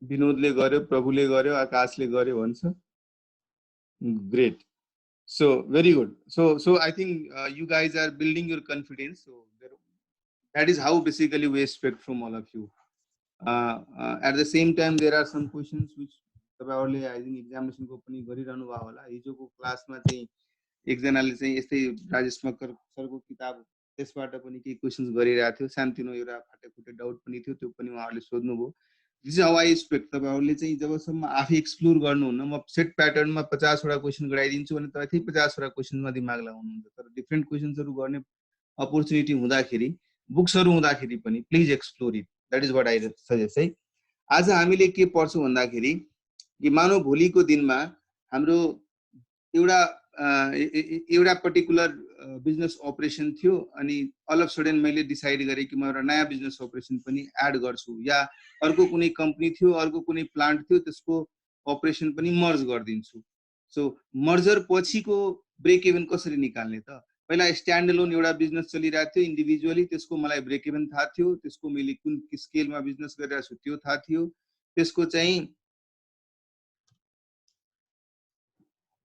विनोदले गर्यो, प्रभुले गर्यो, आकाशले गर्यो भन्छ। Great. So very good. So I think you guys are building your confidence. So that is how basically we expect from all of you. At the same time, there are some questions which तपाईहरुले I think examination को पनि गरिरहनु भयो होला। हिजोको क्लासमा चाहिँ एकजनाले चाहिँ यस्तै राजेश मकर सरको किताब त्यसबाट पनि केही क्वेशन्स गरिरहेको थियो। सानोतिनो एउटा फाटेफुटे डाउट पनि थियो, त्यो पनि उहाँहरूले सोध्नुभयो। This is how I expect. तपाईहरुले चाहिँ जबसम्म आफै एक्सप्लोर गर्नुहुन्न, म सेट प्याटर्नमा 50 वटा क्वेशन गराइदिन्छु भने तपाईँ त्यही 50 वटा क्वेशनमा दिमाग लगाउनुहुन्छ। तर डिफरेन्ट क्वेशन्सहरु गर्ने अपर्चुनिटी हुँदाखेरि, बुक्सहरु हुँदाखेरि पनि please explore it. That is what I suggest है। आज हामीले के पढ्छौं भन्दाखेरि कि मानव भोलिको दिनमा हाम्रो एउटा पर्टिकुलर बिजनेस अपरेसन थियो अनि अल अफ सडन मैले डिसाइड गरेँ कि म एउटा नयाँ बिजनेस अपरेसन पनि एड गर्छु, या अर्को कुनै कम्पनी थियो, अर्को कुनै प्लान्ट थियो, त्यसको अपरेसन पनि मर्ज गरिदिन्छु। सो मर्जर पछिको ब्रेक इभन कसरी निकाल्ने त? पहिला स्ट्यान्ड एलोन एउटा बिजनेस चलिरहेको थियो इन्डिभिजुअली, त्यसको मलाई ब्रेक इभन थाहा थियो, त्यसको मैले कुन स्केलमा बिजनेस गरिरहेको छु त्यो थाहा थियो, त्यसको चाहिँ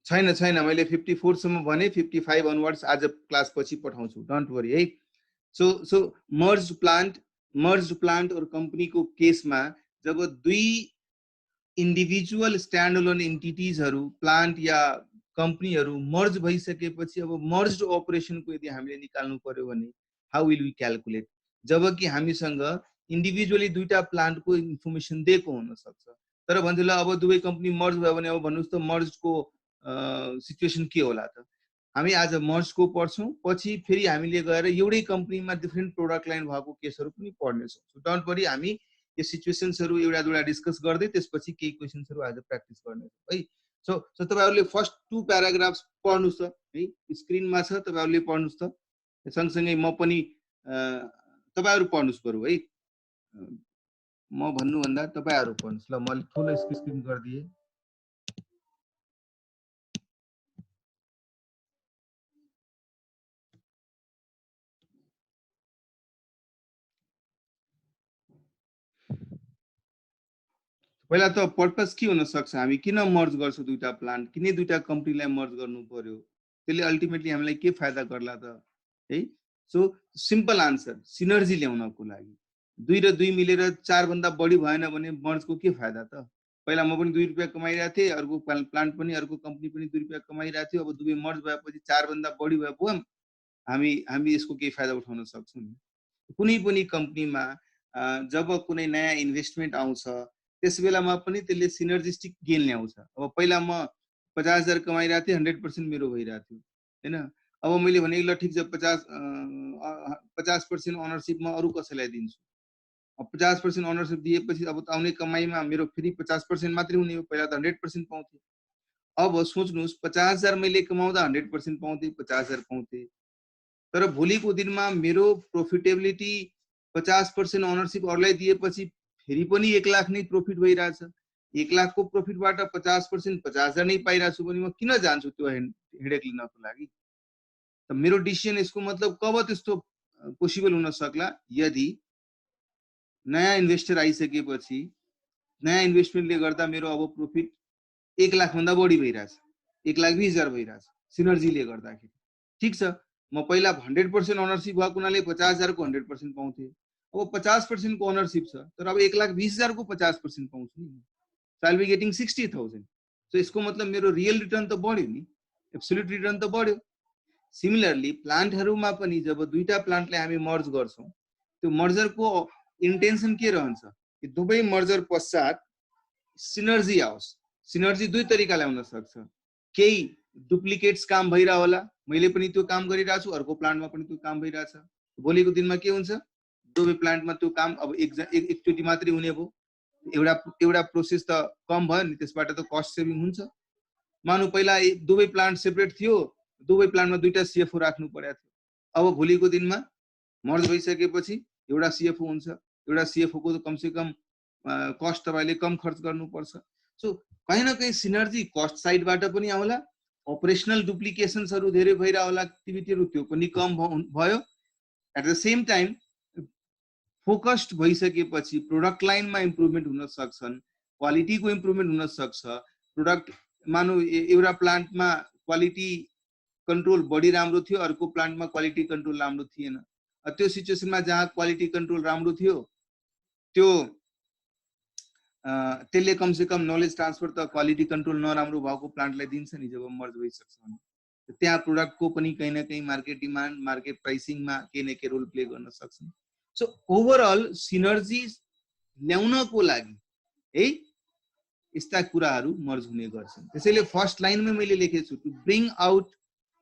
छैन मैले 54 सम्म भने, 55 अनवर्ड्स आज क्लास पछि पठाउँछु, डोन्ट वरी है। सो मर्ज प्लान्ट और कंपनी को केसमा जब दुई इन्डिभिजुअल स्ट्यान्ड एलोन एन्टिटीजहरु प्लान्ट या कम्पनीहरु मर्ज भइसकेपछि अब मर्ज्ड अपरेसनको यदि हामीले निकाल्नु पर्यो भने हाउ विल वी क्याल्कुलेट? जबकि हामीसँग इन्डिभिजुअली दुईटा प्लान्टको इन्फर्मेसन दिएको हुन सक्छ, तर भन्छ ल अब दुवै कम्पनी मर्ज भयो भने अब भन्नुस् त मर्जको सिचुएसन के होला त? हामी आज मर्जको पढ्छौं, पछि फेरि हामीले गएर एउटै कम्पनीमा डिफरेन्ट प्रोडक्ट लाइन भएको केसहरु पनि पढ्नेछौं। सो डोन्ट वरी, हामी यो सिचुएसन्सहरु एउटा दुईटा डिस्कस गर्दै त्यसपछि केही क्वेशन्सहरु आज प्र्याक्टिस गर्नेछौं है। सो तपाईहरुले फर्स्ट 2 प्याराग्राफ्स पढ्नुस् त है, स्क्रिनमा छ, तपाईहरुले पढ्नुस् त। सँगसँगै म पनि तपाईहरु पढ्नुस् बरु है, म भन्नु भन्दा तपाईहरु पढ्नुस्। ल मैले ठुलो स्क्रिन गर्दिए। पहिला त पर्पस के हुन सक्छ? हामी किन मर्ज गर्छौं दुईटा प्लान्ट? किन दुईटा कम्पनीलाई मर्ज गर्नु पर्यो? त्यसले अल्टिमेटली हामीलाई के फाइदा गर्ला त है? सो सिम्पल आन्सर, सिनर्जी ल्याउनको लागि। 2 र 2 मिलेर 4 भन्दा बढी भएन भने मर्जको के फाइदा त? पहिला म पनि 2 रुपैयाँ कमाइरहेको थिएँ, अर्को प्लान्ट पनि अर्को कम्पनी पनि 2 रुपैयाँ कमाइरहेको थियो, अब दुवै मर्ज भएपछि 4 भन्दा बढी भयो, हामी यसको केही फाइदा उठाउन सक्छौं नि। कुनै पनि कम्पनीमा जब कुनै नयाँ इन्भेस्टमेन्ट आउँछ त्यस बेलामा पनि त्यसले सिनर्जिस्टिक गेन ल्याउँछ। अब पहिला म 50,000 कमाइरहेको थिएँ, 100% मेरो भइरहेको थियो हैन। अब मैले भने ल ठीक छ 50% ओनरशिप म अरु कसैलाई दिन्छु। अब 50% ओनरशिप दिएपछि अब आउने कमाइमा मेरो फेरि 50% मात्रै हुने हो, पहिला त 100% पाउँथे। अब सोच्नुस् 50,000 मैले कमाउँदा 100% पाउँथे, 50,000 पाउँथे, तर भोलिको दिनमा मेरो प्रॉफिटेबिलिटी 50% ओनरशिप अरूलाई दिएपछि फेरि पनि 1 लाख नै प्रॉफिट भइराछ। 1 लाख को प्रॉफिटबाट 50% 50,000 नै पाइराछु भने म किन जान्छु त्यो हेडेक लिनको लागि? त मेरो डिसिजन यसको मतलब कब त्यस्तो पोसिबल हुन सक्ला? यदि नयाँ इन्भेस्टर आइसकेपछि नयाँ इन्भेस्टमेन्टले गर्दा मेरो अब प्रॉफिट 1 लाख भन्दा बढी भइराछ, 1,20,000 भइराछ सिनर्जीले गर्दाखेरि। ठीक छ, म पहिला 100% ओनरशिप भएको हुनाले 50,000 को 100% पाउँथे। अब 50% को ओनरशिप छ, तर अब 1,20,000 को 50% पाउँछु नि। So I will be getting 60,000। So यसको मतलब मेरो रियल रिटर्न त बढ्यो नि, एब्सोल्युट रिटर्न त बढ्यो। सिमिलरली प्लान्टहरुमा पनि जब दुईटा प्लान्टलाई हामी मर्ज गर्छौं, त्यो मर्जरको इन्टेन्सन के रहन्छ कि दुवै मर्जर पश्चात सिनर्जी आओस्। सिनर्जी दुई तरिकाले आउन सक्छ। केही डुप्लिकेट्स काम भइरा होला, मैले पनि त्यो काम गरिरहेछु, अर्को प्लान्टमा पनि त्यो काम भइरहेछ। भोलिको दिनमा के हुन्छ? दुवै प्लान्टमा त्यो काम अब एकचोटी मात्रै हुने भयो, एउटा प्रोसेस त कम भयो नि, त्यसबाट त कस्ट सेभिङ हुन्छ। मानु पहिला दुवै प्लान्ट सेपरेट थियो, दुवै प्लान्टमा दुईटा सीएफओ राख्नु परेको थियो, अब भोलिको दिनमा मर्ज भइसकेपछि एउटा सीएफओ हुन्छ, एउटा सीएफओ को कम से कम कस्ट तपाईले कम खर्च गर्नुपर्छ। सो कहीं न कहीं सिनर्जी कस्ट साइडबाट पनि आउला, अपरेशनल डुप्लिकेशन्सहरु धेरै भइरा होला, एक्टिभिटीहरु त्यो पनि कम भयो। At the same time focused भइसकेपछि प्रोडक्ट लाइनमा इम्प्रुभमेन्ट हुन सक्छन्, क्वालिटी को इम्प्रुभमेन्ट हुन सक्छ, प्रोडक्ट मानौ एउटा प्लान्टमा क्वालिटी कन्ट्रोल बढी राम्रो थियो, अर्को प्लान्टमा क्वालिटी कन्ट्रोल राम्रो थिएन। त्यो सिचुएसनमा जहाँ क्वालिटी कन्ट्रोल राम्रो थियो त्यो त्यसले कमसे कम नलेज ट्रान्सफर त क्वालिटी कन्ट्रोल नराम्रो भएको प्लान्टलाई दिन्छ नि जब मर्ज भइसक्छ भने। त्यहाँ प्रोडक्टको पनि कहीँ न कहीँ मार्केट डिमान्ड, मार्केट प्राइसिङमा केही न केही रोल प्ले गर्न सक्छन्। सो ओभरअल सिनर्जी ल्याउनको लागि है यस्ता कुराहरू मर्ज हुने गर्छन्। त्यसैले फर्स्ट लाइनमै मैले लेखेको छु, to bring out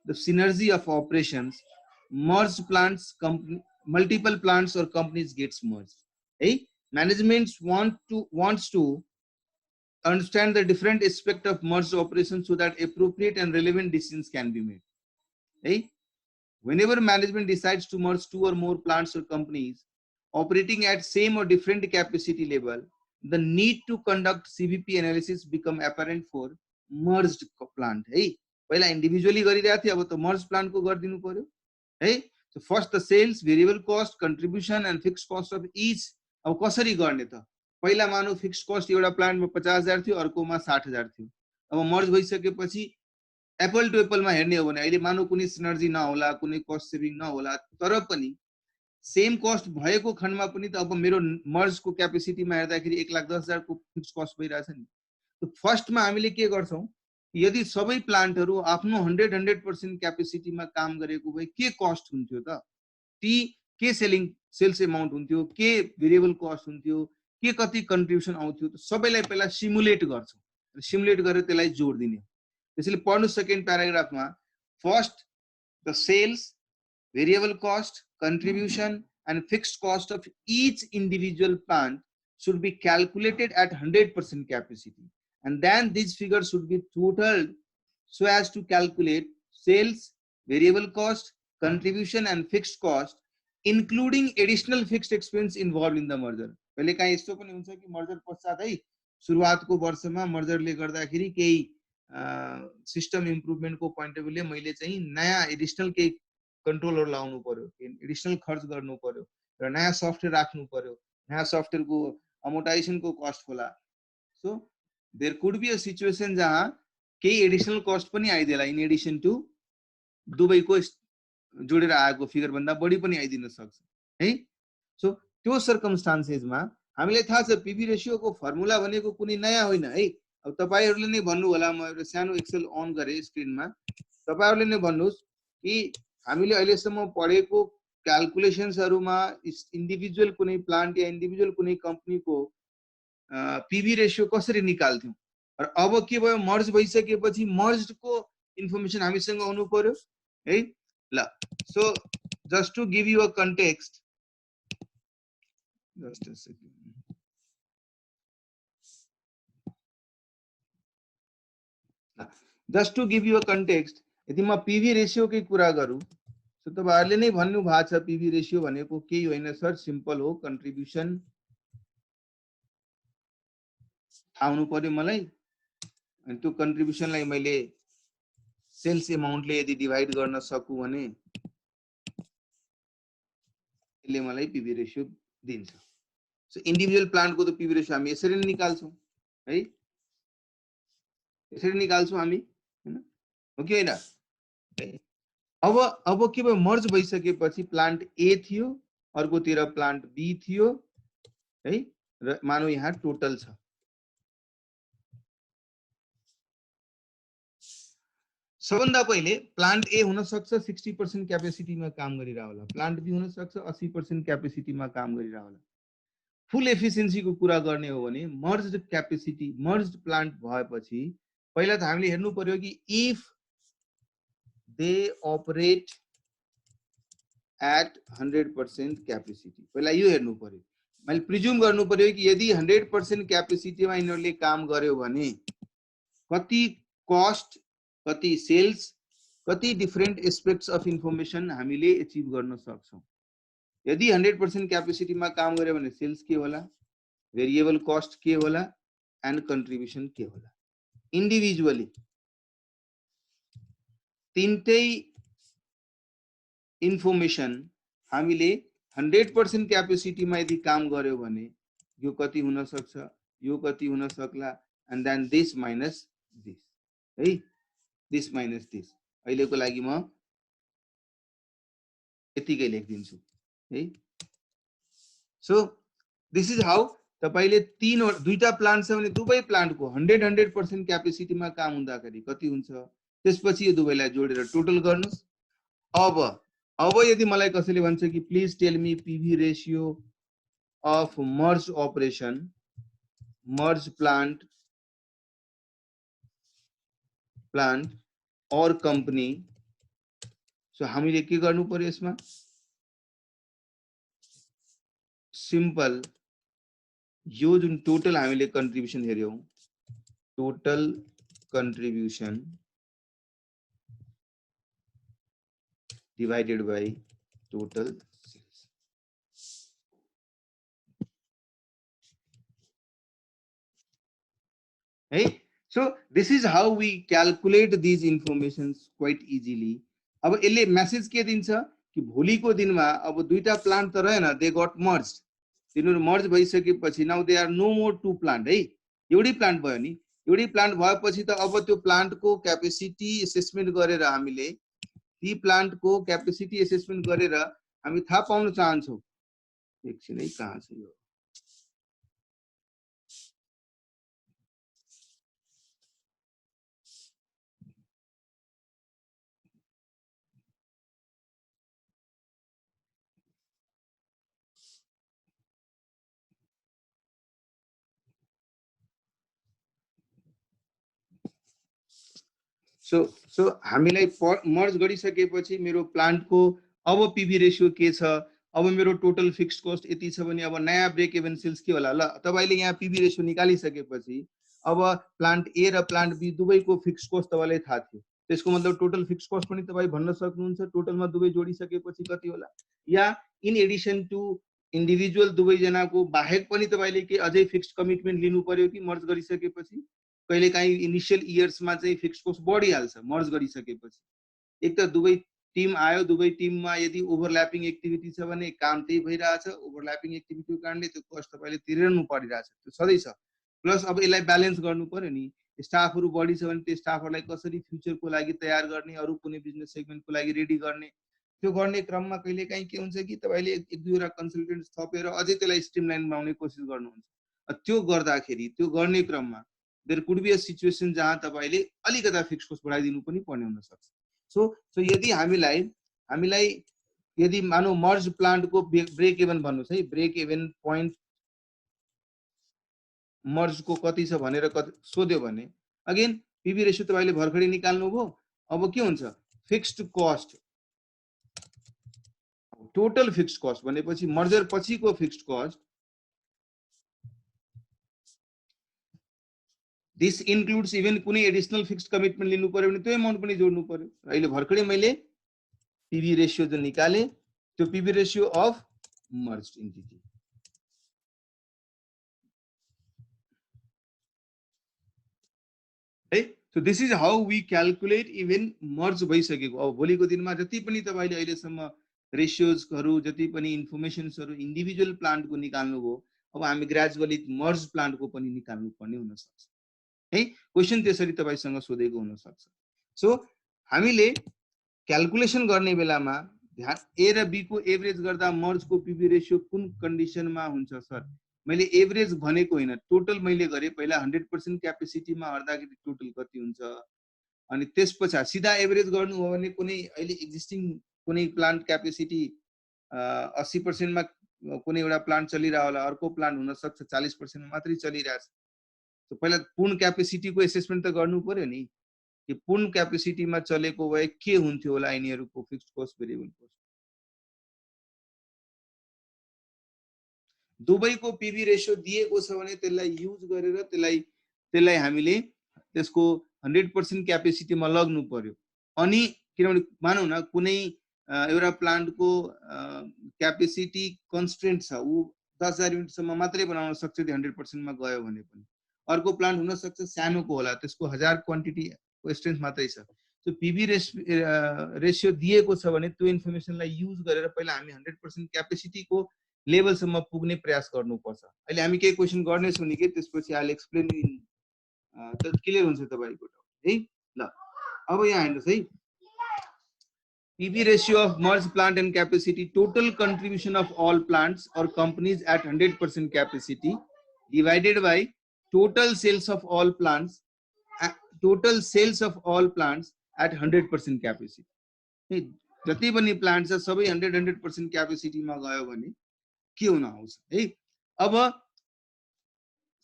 the synergy of operations merge plants company multiple plants और कंपनीज गेट्स मर्ज है। Management wants to understand the different aspect of merged operations so that appropriate and relevant decisions can be made. Hey? Whenever management decides to merge two or more plants or companies operating at same or different capacity level, the need to conduct CVP analysis become apparent for merged plant. Hey? पहिला individually गरिरहेको थियो, अब त merged plant को गरिदिनु पर्यो है। So first the sales, variable cost, contribution and fixed cost of each अब कसरी गर्ने त? पहिला मानौ फिक्स्ड कस्ट एउटा प्लान्टमा 50,000 थियो, अर्कोमा 60,000 थियो। अब मर्ज भइसकेपछि एप्पल टु एप्पलमा हेर्ने हो भने अहिले मानौ कुनै सिनर्जी नहोला, कुनै कस्ट सेभिङ नहोला, तर पनि सेम कस्ट भएको खण्डमा पनि त अब मेरो मर्जको क्यापेसिटीमा हेर्दाखेरि 1,10,000 को फिक्स्ड कस्ट भइरहेछ नि। त फर्स्टमा हामीले के गर्छौं, यदि सबै प्लान्टहरू आफ्नो 100% क्यापेसिटीमा काम गरेको भए के कस्ट हुन्थ्यो त? ती के सेल्स अमाउन्ट हुन्थ्यो, के भेरिएबल कस्ट हुन्थ्यो, के कति कन्ट्रिब्युसन आउँथ्यो, सबैलाई पहिला सिमुलेट गर्छौं। सिमुलेट गरेर त्यसलाई जोड दिने। त्यसैले पढ्नु सेकेन्ड प्याराग्राफमा first the sales, variable cost, contribution and fixed cost of each individual plant should be calculated at 100% capacity, and then these figures should be totaled so as to calculate sales, variable cost, contribution and fixed cost including additional fixed expense involved in the merger. पहिले कहाँ यस्तो पनि हुन्छ कि merger पश्चात है सुरुवातको वर्षमा मर्जरले गर्दाखेरि केही सिस्टम इम्प्रुभमेन्टको पोइन्ट अफ भ्यूले मैले चाहिँ नयाँ एडिशनल केही कन्ट्रोलहरु लाउनु पर्यो, एडिशनल खर्च गर्नु पर्यो र नयाँ सफ्टवेयर राख्नु पर्यो, नयाँ सफ्टवेयरको अमोर्टाइजेसनको कस्ट होला। So there could be a situation जहाँ केही एडिशनल कस्ट पनि आइदेला इन एडिसन टु दुबईको जोडेर आएको फिगर भन्दा बढी पनि आइदिन सक्छ है। सो त्यो सर्कमस्टान्सेसमा हामीलाई थाहा छ पीवी रेशियोको फर्मुला भनेको कुनै नयाँ होइन है। अब तपाईहरुले नै भन्नु होला, म एउटा सानो एक्सेल अन गरे स्क्रिनमा, तपाईहरुले नै भन्नुस् कि हामीले अहिलेसम्म पढेको क्याल्कुलेशन्सहरुमा इन्डिभिजुअल कुनै प्लान्ट या इन्डिभिजुअल कुनै कम्पनीको पीवी रेशियो कसरी निकाल्थ्यौं र अब के भयो मर्ज भइसकेपछि मर्जको इन्फर्मेसन हामीसँग आउनु पर्यो है। ल so just to give you a context, just a second, just to give you a context, यदि म पीवी रेशियो कै कुरा गरौँ त तपाईहरुले नै भन्नु भएको छ पीवी रेशियो भनेको केही होइन सर, सिम्पल हो, कन्ट्रिब्युसन आउनु पर्यो मलाई अनि त्यो कन्ट्रिब्युसनलाई मैले सेल्स अमाउन्टले यदि डिभाइड गर्न सकु भने यसले मलाई पीवी रेशियो दिन्छ। सो इन्डिभिजुअल प्लान्टको त पीवी रेशियो हामी यसरी नै निकाल्छौं है, यसरी निकाल्छौं हामी हैन, हो कि हैन? अब के भयो मर्ज भइसकेपछि प्लान्ट ए थियो, अर्कोतिर प्लान्ट बी थियो है, र मानौ यहाँ टोटल छ। सबभन्दा पहिले प्लान्ट ए हुन सक्छ 60% क्यापेसिटीमा काम गरिरा होला, प्लान्ट बी हुन सक्छ 80% क्यापेसिटीमा काम गरिरा होला। फुल एफिसिएन्सीको कुरा गर्ने हो भने मर्ज्ड क्यापेसिटी, मर्ज्ड प्लान्ट भएपछि पहिला त हामीले हेर्नु पर्यो कि if they operate at 100% capacity, पहिला यो हेर्नु पर्यो। मैले प्रिज्युम गर्नु पर्यो कि यदि 100% क्यापेसिटीमा यिनीहरुले काम गर्यो भने कति कस्ट, कति सेल्स, कति डिफरेंट एस्पेक्ट्स अफ इन्फर्मेसन हामीले अचिभ गर्न सक्छौं। यदि 100% क्यापेसिटीमा काम गर्यो भने सेल्स के होला, भेरिएबल कस्ट के होला एन्ड कन्ट्रिब्युसन के होला। इन्डिभिजुअली तीनटै इन्फर्मेसन हामीले 100% क्यापेसिटीमा यदि काम गर्यो भने यो कति हुन सक्छ, यो कति हुन सक्ला and then this minus this है, दिस माइनस दिस। अहिलेको लागि म यतिकै लेखिदिन्छु है। सो दिस इज हाउ तपाईले दुईटा प्लान्ट छ भने दुवै प्लान्टको 100% क्यापेसिटीमा काम हुँदाखेरि कति हुन्छ, त्यसपछि यो दुवैलाई जोडेर टोटल गर्नुस्। अब यदि मलाई कसैले भन्छ कि please tell me PV ratio of merge operation, merge plant और कंपनी, सो हामीले के गर्नु पर्यो यसमा, सिंपल यो जुन टोटल हामीले कन्ट्रिब्युसन हेर्यौं, total contribution divided by total sales है। So this is how we calculate these informations quite easily. अब यसले मेसेज के दिन्छ कि भोलिको दिनमा अब दुईटा प्लान्ट त रहेन, दे गट मर्ज, तिनीहरू मर्ज भइसकेपछि now they are no more two plant है, एउटै प्लान्ट भयो नि। एउटै प्लान्ट भएपछि त अब त्यो प्लान्टको क्यापेसिटी एसेसमेन्ट गरेर हामीले ती प्लान्टको क्यापेसिटी एसेसमेन्ट गरेर हामी थाहा पाउन चाहन्छौँ। एकछिन है, कहाँ छ यो, सो हामीलाई मर्ज गरिसकेपछि मेरो प्लान्टको अब पीवी रेशियो के छ, अब मेरो टोटल फिक्स्ड कस्ट यति छ भने अब नयाँ ब्रेक इभन सेल्स के होला। ल तपाईले यहाँ पीवी रेशियो निकालिसकेपछि अब प्लान्ट ए र प्लान्ट बी दुवैको फिक्स्ड कस्ट तपाईलाई थाहा थियो, त्यसको मतलब टोटल फिक्स्ड कस्ट पनि तपाई भन्न सक्नुहुन्छ टोटलमा दुवै जोडिसकेपछि कति होला। या इन एडिसन टु इन्डिभिजुअल दुवै जनाको बाहेक पनि तपाईले के अझै फिक्स्ड कमिटमेन्ट लिनु पर्यो कि मर्ज गरिसकेपछि। कहिलेकाहीँ इनिशियल इयर्समा चाहिँ फिक्स्ड कस्ट बढिहाल्छ मर्ज गरिसकेपछि। एक त दुवै टिम आयो, दुवै टिममा यदि ओभरल्यापिङ एक्टिभिटी छ भने काम त्यही भइरहेछ, ओभरल्यापिङ एक्टिभिटीको कारणले त्यो कस्ट तपाईले तिर्नु परिरहेछ, त्यो सधैँ छ। प्लस अब यसलाई ब्यालेन्स गर्नु पर्यो नि, स्टाफहरू बढी छ भने त्यो स्टाफहरूलाई कसरी फ्युचरको लागि तयार गर्ने, अरू कुनै बिजनेस सेगमेन्टको लागि रेडी गर्ने, त्यो गर्ने क्रममा कहिलेकाहीँ के हुन्छ कि तपाईँले एक दुईवटा कन्सल्टेन्ट थपेर अझै त्यसलाई स्ट्रिमलाइन बनाउने कोसिस गर्नुहुन्छ। त्यो गर्दाखेरि त्यो गर्ने क्रममा there could be a situation जहाँ तपाईले अलिकता फिक्स कस्ट बढाइदिनु पनि पर्ने हुन सक्छ। सो यदि हामीलाई यदि मानौ मर्ज प्लान्ट को ब्रेक इभन भन्नुस् है, ब्रेक इभन पोइन्ट मर्ज को कति छ भनेर सोध्यो भने अगेन पीवी रेशियो तपाईले भर्खरै निकाल्नु भयो। अब के हुन्छ, fixed cost, total fixed cost भनेपछि मर्जर पछिको fixed cost, this includes even कुनै एडिशनल फिक्स्ड कमिटमेन्ट लिनु पर्यो भने त्यो अमाउन्ट पनि जोड्नु पर्यो। अहिले भर्खरै मैले पीवी रेशियो जो निकाले त्यो PV ratio of merged entity है। So this is how we calculate even merge भइसकेको। अब भोलिको दिनमा जति पनि तपाईले अहिलेसम्म रेशियोजहरु जति पनि इन्फर्मेसन्सहरु इन्डिभिजुअल प्लान्टको निकाल्नुभयो, अब हामी ग्रेजुअली मर्ज प्लान्टको पनि निकाल्नु पर्ने हुन सक्छ है। क्वेशन त्यसरी तपाईसँग सोधेको हुन सक्छ। सो हामीले क्यालकुलेसन गर्ने बेलामा ध्यान ए र बी को एभरेज गर्दा मर्ज को पीवी रेशियो कुन कन्डिसनमा हुन्छ सर? मैले एभरेज भनेको हैन, टोटल मैले गरे पहिला 100% क्यापेसिटीमा हर्दाखेरि टोटल कति हुन्छ, अनि त्यसपछि सिधा एभरेज गर्नु हो भने कुनै अहिले एक्जिस्टिङ कुनै प्लान्ट क्यापेसिटी 80% मा कुनै एउटा प्लान्ट चलिरह होला, अर्को प्लान्ट हुन सक्छ 40% मात्रै चलिरहेछ। तो पहिला पूर्ण क्यापेसिटीको एसेसमेन्ट त गर्नु पर्यो नि, कि पूर्ण क्यापेसिटीमा चलेको भए के हुन्थ्यो होला यिनीहरूको फिक्स्ड कस्ट भेरिएबल कस्ट। दुबईको पीवी रेशियो दिएको छ भने त्यसलाई युज गरेर त्यसलाई हामीले त्यसको 100% क्यापेसिटीमा लग्नु पर्यो। अनि किनभने मानौ न कुनै एउटा प्लान्टको क्यापेसिटी कन्स्ट्रेन्ट छ, उ 10,000 युनिटसम्म मात्रै बनाउन सक्छ त्यो 100% मा गयो भने पनि। अर्को प्लान्ट हुन सक्छ सानोको होला, त्यसको 1000 क्वान्टिटी को स्ट्रेन्थ मात्रै छ। सो पीवी रेशियो दिएको छ भने त्यो इन्फर्मेसनलाई युज गरेर पहिला हामी 100% क्यापेसिटीको लेभलसम्म पुग्ने प्रयास गर्नुपर्छ। अहिले हामी केही क्वेसन गर्नेछौँ नि के, त्यसपछि आई विल एक्सप्लेन इन त क्लियर हुन्छ तपाईँको है। ल अब यहाँ हेर्नुहोस् है, PV ratio of merged plant and capacity, total contribution of all plants or companies at 100% capacity divided by total sales of all plants, total sales of all plants at 100% capacity. जति पनि प्लान्ट छ सबै 100% क्यापेसिटीमा गयो भने के हुन आउँछ है। अब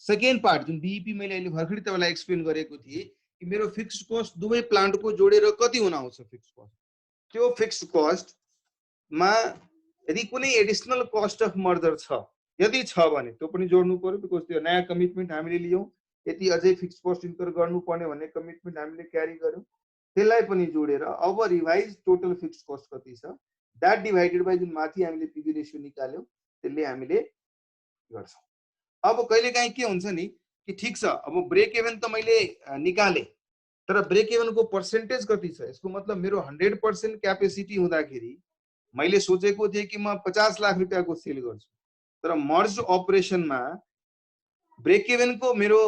सेकेन्ड पार्ट जुन बीईपी मैले अहिले भर्खरै तपाईँलाई एक्सप्लेन गरेको थिएँ कि मेरो फिक्स्ड कस्ट दुवै प्लान्टको जोडेर कति हुन आउँछ फिक्स्ड कस्ट, त्यो फिक्स्ड कस्टमा यदि कुनै एडिसनल कस्ट अफ मर्जर छ, यदि छ भने त्यो पनि जोड्नु पर्यो, बिकज त्यो नयाँ कमिटमेन्ट हामीले लियौँ, यति अझै फिक्स्ड कस्ट इन्कर गर्नुपर्ने भन्ने कमिटमेन्ट हामीले क्यारी गर्यौँ, त्यसलाई पनि जोडेर अब रिभाइज टोटल फिक्स्ड कस्ट कति छ द्याट डिभाइडेड बाई जुन माथि हामीले पीवी रेसियो निकाल्यौँ त्यसले हामीले गर्छौँ। अब कहिलेकाहीँ के हुन्छ नि कि ठिक छ अब ब्रेक इभन त मैले निकालेँ, तर ब्रेक इभनको पर्सेन्टेज कति छ, यसको मतलब मेरो 100% क्यापेसिटी हुँदाखेरि मैले सोचेको थिएँ कि म 50 लाख रुपियाँको सेल गर्छु, तर मर्ज अपरेसनमा ब्रेक इभनको मेरो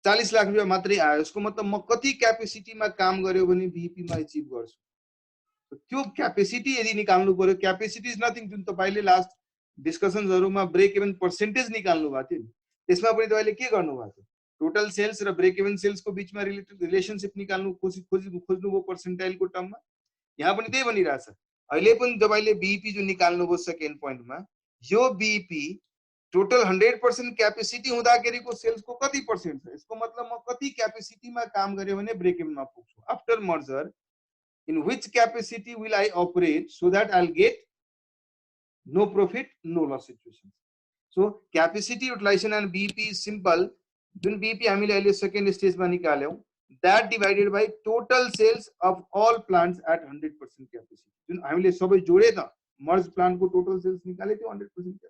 40 लाख रुपियाँ मात्रै आयो, यसको मतलब म कति क्यापेसिटीमा काम गर्यो भने बीईपीमा एचिभ गर्छु, त्यो क्यापेसिटी यदि निकाल्नु पर्यो। क्यापेसिटी इज नथिङ, जुन तपाईँले लास्ट डिस्कसन्सहरुमा ब्रेक इभन पर्सेन्टेज निकाल्नु भएको थियो नि, त्यसमा पनि तपाईँले के गर्नु भएको थियो, टोटल सेल्स र ब्रेक इभन सेल्सको बीचमा रिलेसनशिप निकाल्नु खोज्नुभयो पर्सेन्टाइलको टर्ममा। यहाँ पनि त्यही भनिरहेछ, अहिले पनि तपाईँले बीईपी जुन निकाल्नुभयो सेकेन्ड पोइन्टमा, यो बीईपी टोटल 100% क्यापेसिटी हुँदाखेरिको सेल्सको कति पर्सेन्ट छ, यसको मतलब म कति क्यापेसिटीमा काम गरेँ भने ब्रेक इभनमा पुग्छु। After merger in which capacity will I operate so that I'll get no profit, no loss situation. So capacity utilization and BEP is simple. Then BEP हामीले अहिले सेकेन्ड स्टेजमा निकाल्यौं, that divided by total sales of all plants at 100% capacity. जुन हामीले सबै जोडे त मर्ज प्लान्टको total sales निकाले त्यो 100% capacity.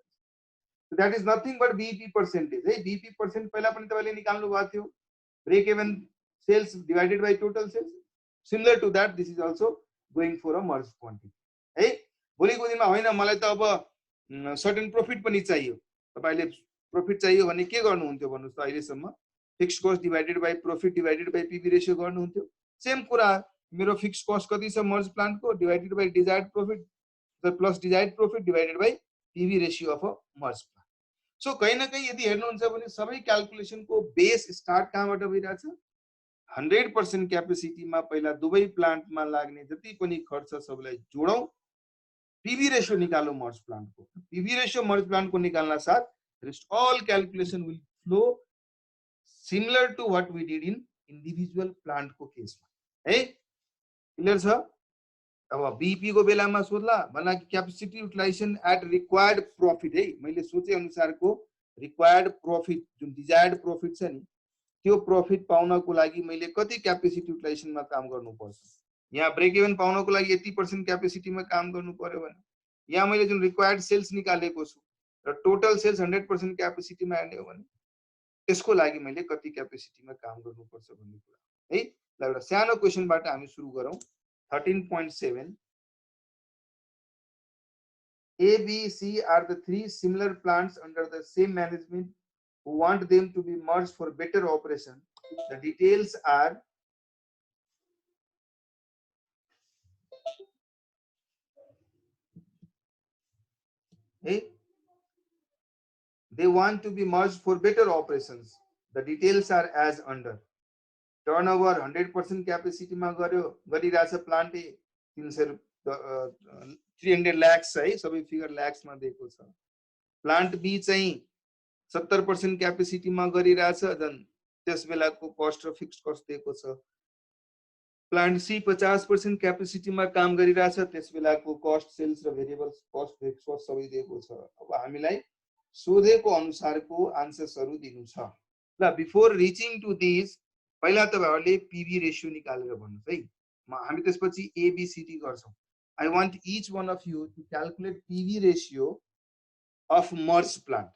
So that is nothing but BEP percentage है। BEP percent पहिला पनि तपाईले निकाल्नु भएको थियो, break even sales divided by total sales. Similar to that, this is also going for a merged quantity. है भोलिको दिनमा होइन मलाई त अब सर्टेन प्रॉफिट पनि चाहियो, तपाईले प्रॉफिट चाहियो भने के गर्नुहुन्थ्यो भन्नुस् त, अहिलेसम्म fixed cost divided by profit divided by PV ratio गर्नुहुन्थ्यो। सेम कुरा, मेरो फिक्स्ड कस्ट कति छ मर्ज प्लान्टको, divided by desired profit plus desired profit divided by PV ratio of a merge plant. So कहीं न कहीं यदि हेर्नुहुन्छ भने सबै क्याल्कुलेसनको बेस स्टार्ट कहाँबाट भइरहेछ, 100% क्यापेसिटीमा पहिला दुवै प्लान्टमा लाग्ने जति पनि खर्च सबैलाई जोडौं, पीवी रेशियो निकालौं मर्ज प्लान्टको। पीवी रेशियो मर्ज प्लान्टको निकाल्न साथ rest all calculation will flow similar to what we did in individual प्लान्टको केसमा है। क्लियर छ? अब बीईपी को बेलामा सोध्ला भन्ला कि capacity utilization at required profit है, मैले सोचे अनुसारको रिक्वायर्ड प्रॉफिट जुन डिजायर्ड प्रॉफिट छ नि, त्यो प्रॉफिट पाउनको लागि मैले कति क्यापेसिटी युटिलाइजेसनमा काम गर्नुपर्छ। यहाँ ब्रेक इभन पाउनको लागि 80% क्यापेसिटीमा काम गर्नु पर्यो भने यहाँ मैले जुन रिक्वायर्ड सेल्स निकालेको छु र टोटल सेल्स 100% क्यापेसिटीमा हेर्ने हो भने त्यसको लागि मैले कति क्यापेसिटीमा काम गर्नुपर्छ भन्ने कुरा है। ल एउटा सानो क्वेशनबाट हामी सुरु गरौँ। 13.7 A, B, C are the three similar plants under the same management who want them to be merged for better operation. The details are they want to be merged for better operations. The details are as under. Turnover 100% capacity मा गरिरहेछ plant 300 lakhs है, सबै figure lakhs मा दिएको छ। Plant be चाहिँ 70% capacity मा गरिरहेछ, जन त्यस बेलाको कस्ट र फिक्स्ड कस्ट दिएको छ। प्लान्ट सी 50% क्यापेसिटी मा काम गरिरहेछ, त्यस बेलाको कस्ट सेल्स र भेरिएबल कस्ट फिक्स्ड कस्ट सबै दिएको छ। अब हामीलाई सोधेको अनुसारको आन्सर्सहरु दिनु छ। ल बिफोर रिचिङ टु दिस पहिला तपाईहरुले पीवी रेशियो निकालेर भन्नुस् है, हामी त्यसपछि एबीसीडी गर्छौं। I want each one of you to calculate PV ratio of merged plant.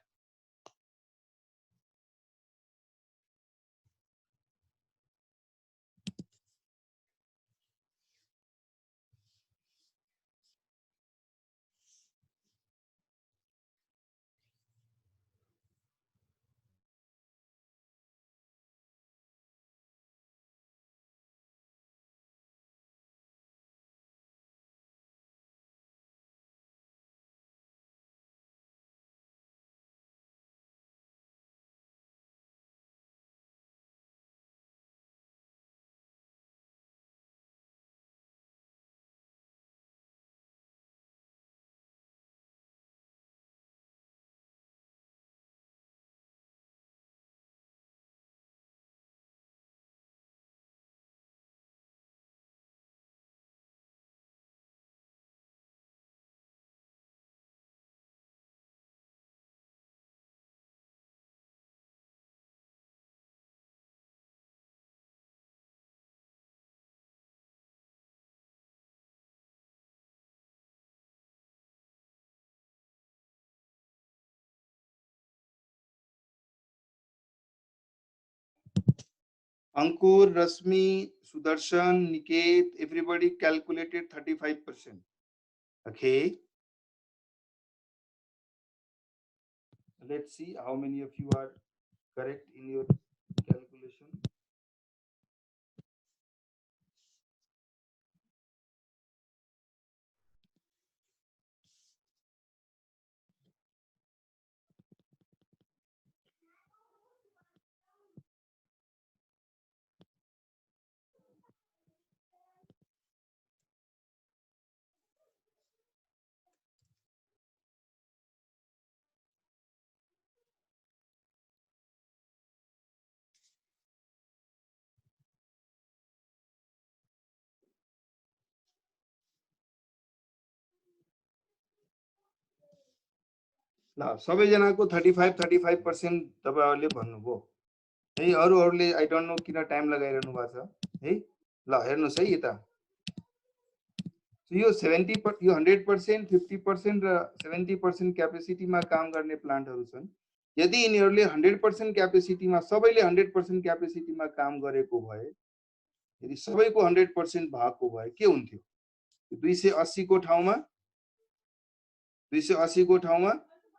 Ankur, Rasmi, Sudarshan, Niket, everybody calculated 35%. Okay. Let's see how many of you are correct in your calculation. ल सबैजनाको 35% तपाईहरुले भन्नुभयो है। अरूहरुले I don't know किन time लगाइरहनु भएको छ है। ल हेर्नुस् है यता, यो 70 यो 100%, 50% र 70% क्यापेसिटीमा काम गर्ने प्लान्टहरु छन्। यदि यिनीहरुले 100% क्यापेसिटीमा सबैले 100% क्यापेसिटीमा काम गरेको भए, यदि सबैको 100% भएको भए के हुन्थ्यो? 280 को ठाउँमा 280 को ठाउँमा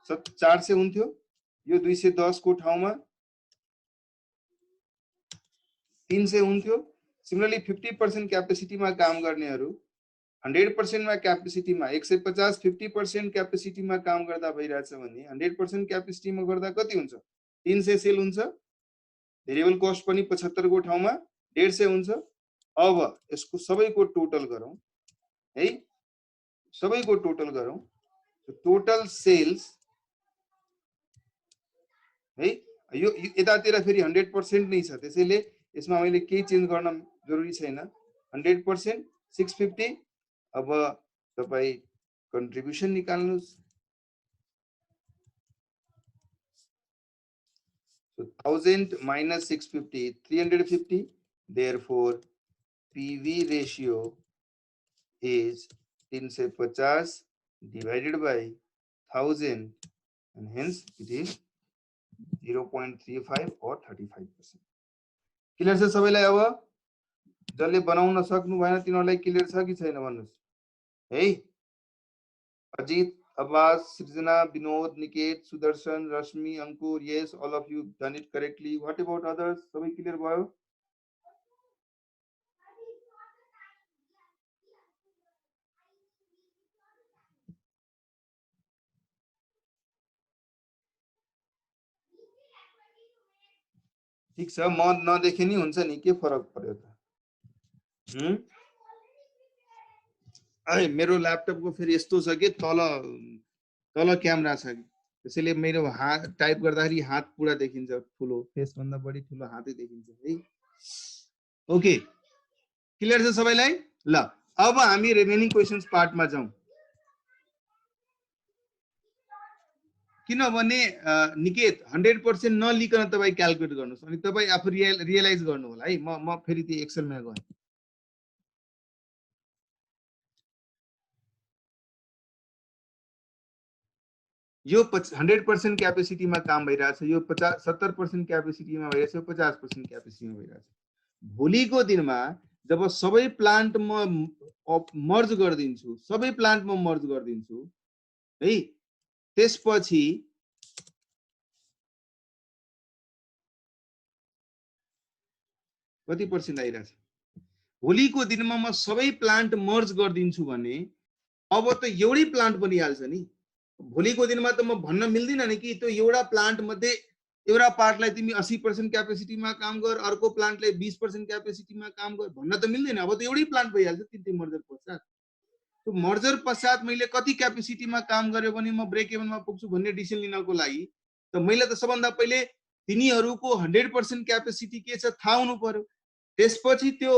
400 हुन्थ्यो। यो 210 को ठाउँमा 300 हुन्थ्यो। सिमिलरली 50% क्यापेसिटीमा काम गर्नेहरु 100% मा क्यापेसिटीमा 150 50% क्यापेसिटीमा काम गर्दा भइरहेछ भने 100% क्यापेसिटीमा गर्दा कति हुन्छ? 300 सेल हुन्छ। भेरिएबल कस्ट पनि 75 को ठाउँमा 150 हुन्छ। अब यसको सबैको टोटल गरौँ है, सबैको टोटल गरौँ। टोटल सेल्स है, यो यतातिर फेरि 100% नै छ, त्यसैले यसमा मैले केही चेन्ज गर्न जरुरी छैन। 100% 650। अब तपाई contribution निकाल्नुस्। So 1000 minus 650, 350. Therefore, PV ratio is 350 divided by 1000, and hence it is 0.35 or 35%. Clear छ सबैलाई? अब जसले बनाउन सक्नु भएन तिनीहरुलाई क्लियर छ कि छैन भन्नुस् है। अजित, अब्बास, सृजना, विनोद, निकेत, सुदर्शन, रश्मि, अंकुर, yes, all of you done it correctly. What about others? सबै क्लियर भयो? ठीक छ, म नदेखे नि हुन्छ नि, के फरक पर्यो त? अरे मेरो ल्यापटपको फेरि यस्तो छ कि तल क्यामेरा छ कि, त्यसैले मेरो हात टाइप गर्दाखेरि हात पुरा देखिन्छ, ठुलो फेस भन्दा बढी ठुलो हातै देखिन्छ है। ओके, क्लियर छ सबैलाई? ल अब हामी रिमेनिङ क्वेशन्स पार्टमा जाउँ। किनभने निकेत 100% नलिकन तपाई क्याल्कुलेट गर्नुस्, अनि तपाई आफू रियलाइज गर्नु होला है। म फेरि त्यो एक्सेलमा गएँ। यो 100% क्यापेसिटीमा काम भइरहेछ, यो 70% क्यापेसिटीमा भइरहेछ, 50% क्यापेसिटीमा भइरहेछ। भोलिको दिनमा जब सबै प्लान्ट म मर्ज गर्दिन्छु, सबै प्लान्ट म मर्ज गर्दिन्छु है, त्यसपछि कति पर्सेन्ट आइरहेछ? भोलिको दिनमा म सबै प्लान्ट मर्ज गर्दिन्छु भने अब त एउटै प्लान्ट बनिहाल्छ नि। भोलिको दिनमा त म भन्न मिल्दैन नि कि त्यो एउटा प्लान्ट मध्ये एउटा पार्टलाई तिमी 80% क्यापेसिटीमा काम गर, अर्को प्लान्टलाई 20% क्यापेसिटीमा काम गर, भन्न त मिल्दैन। अब त एउटै प्लान्ट भइहाल्छ तिनटै मर्जर पश्चात। त्यो मर्जर पश्चात मैले कति क्यापेसिटीमा काम गर्यो भने म ब्रेक इभनमा पुग्छु भन्ने डिसिजन लिनको लागि त मैले त सबभन्दा पहिले तिनीहरूको 100% क्यापेसिटी के छ थाहा हुनु पर्यो। त्यसपछि त्यो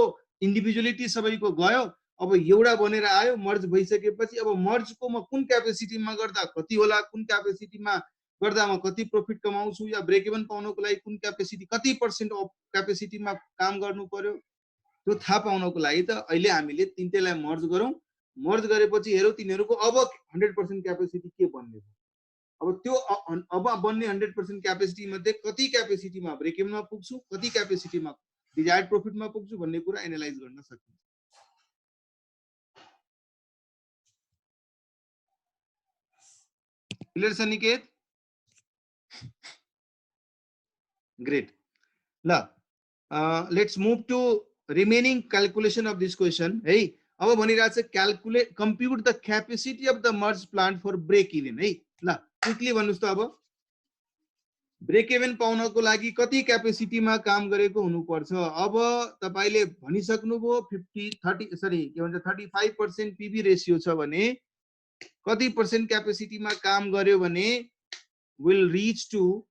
इन्डिभिजुअलिटी सबैको गयो, अब एउटा बनेर आयो। मर्ज भइसकेपछि अब मर्जको म कुन क्यापेसिटीमा गर्दा कति होला, कुन क्यापेसिटीमा गर्दा म कति प्रॉफिट कमाउँछु, या ब्रेक इभन पाउनको लागि कुन क्यापेसिटी कति पर्सेन्ट अफ क्यापेसिटीमा काम गर्नु पर्यो, त्यो थाहा पाउनको लागि त अहिले हामीले तिनटैलाई मर्ज गरौँ। मर्ज गरेपछि हेरौँ तिनीहरूको अब 100% क्यापेसिटी के बन्ने हो। अब त्यो अब बन्ने 100% क्यापेसिटी मध्ये कति क्यापेसिटीमा ब्रेक इभनमा पुग्छु, कति क्यापेसिटीमा डिजायर्ड प्रॉफिटमा पुग्छु भन्ने कुरा एनालाइज गर्न सकिन्छ। क्लियर छ निकेत? ग्रेट। ल let's move to remaining calculation of this question है। अब भनिरहेको छ calculate compute the capacity of the merge plant for break even है। ल क्विकली भन्नुस् त अब ब्रेक इभन पाउनको लागि कति क्यापेसिटीमा काम गरेको हुनुपर्छ। अब तपाईले भनिसक्नुभयो 35% पीबी रेशियो छ भने कति पर्सेन्ट क्यापेसिटीमा काम गर्यो भने will reach to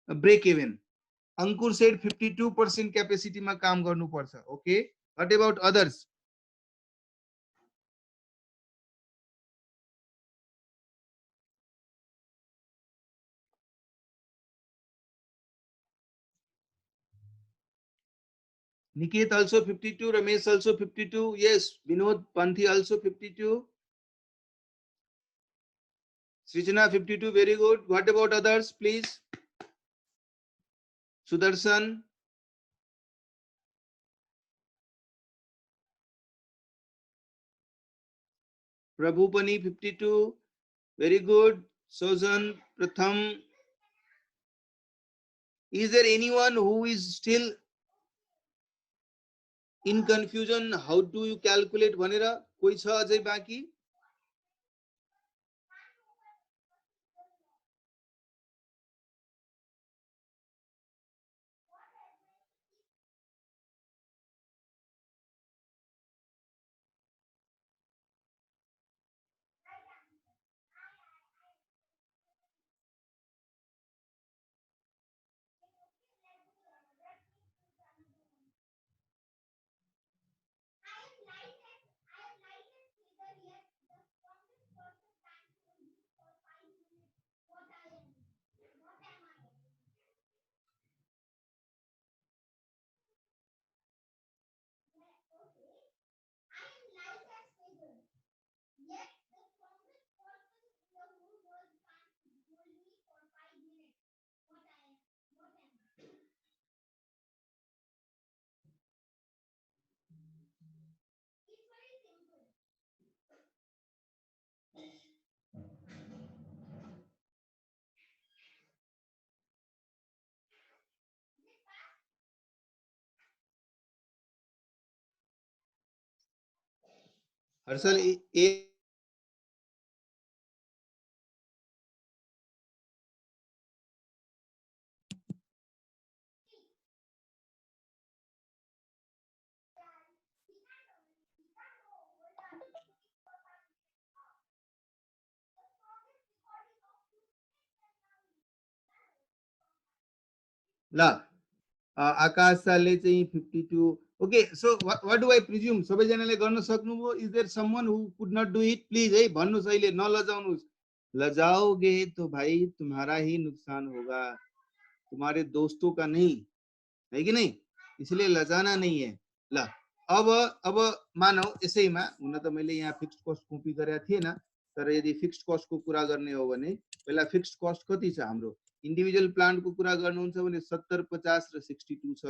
break even. Ankur said 52% capacity में काम गर्नु पर्छ। Okay, what about others? Niket also 52, Ramesh also 52. Yes, Vinod Panthi also 52. Srijana 52, very good. What about others, please? Sudarshan, Prabhupani 52, very good. Sojan, Pratham. Is there anyone who is still in confusion? How do you calculate भनेर कोही छ अझै बाँकी? हर्षल ए ल आकाश सालले चाहिँ 52. Okay, so what do I presume सबैजनाले गर्न सक्नुभयो? Is there someone who could not do it? Please है भन्नुस्, अहिले नलजाउनुस्। लजाओगे तो भाई तुम्हारा ही नुकसान होगा, तुम्हारे दोस्तों का नहीं, है कि नहीं? इसलिए लजाना नहीं है। ल अब मानौ यसैमा हुन त मैले यहाँ फिक्स्ड कस्ट कपी गरेको थिएन, तर यदि फिक्स्ड कस्ट को कुरा गर्ने हो भने पहिला फिक्स्ड कस्ट कति छ हाम्रो? इन्डिभिजुअल प्लान्ट को कुरा गर्नुहुन्छ भने 70, 50 र 62 छ।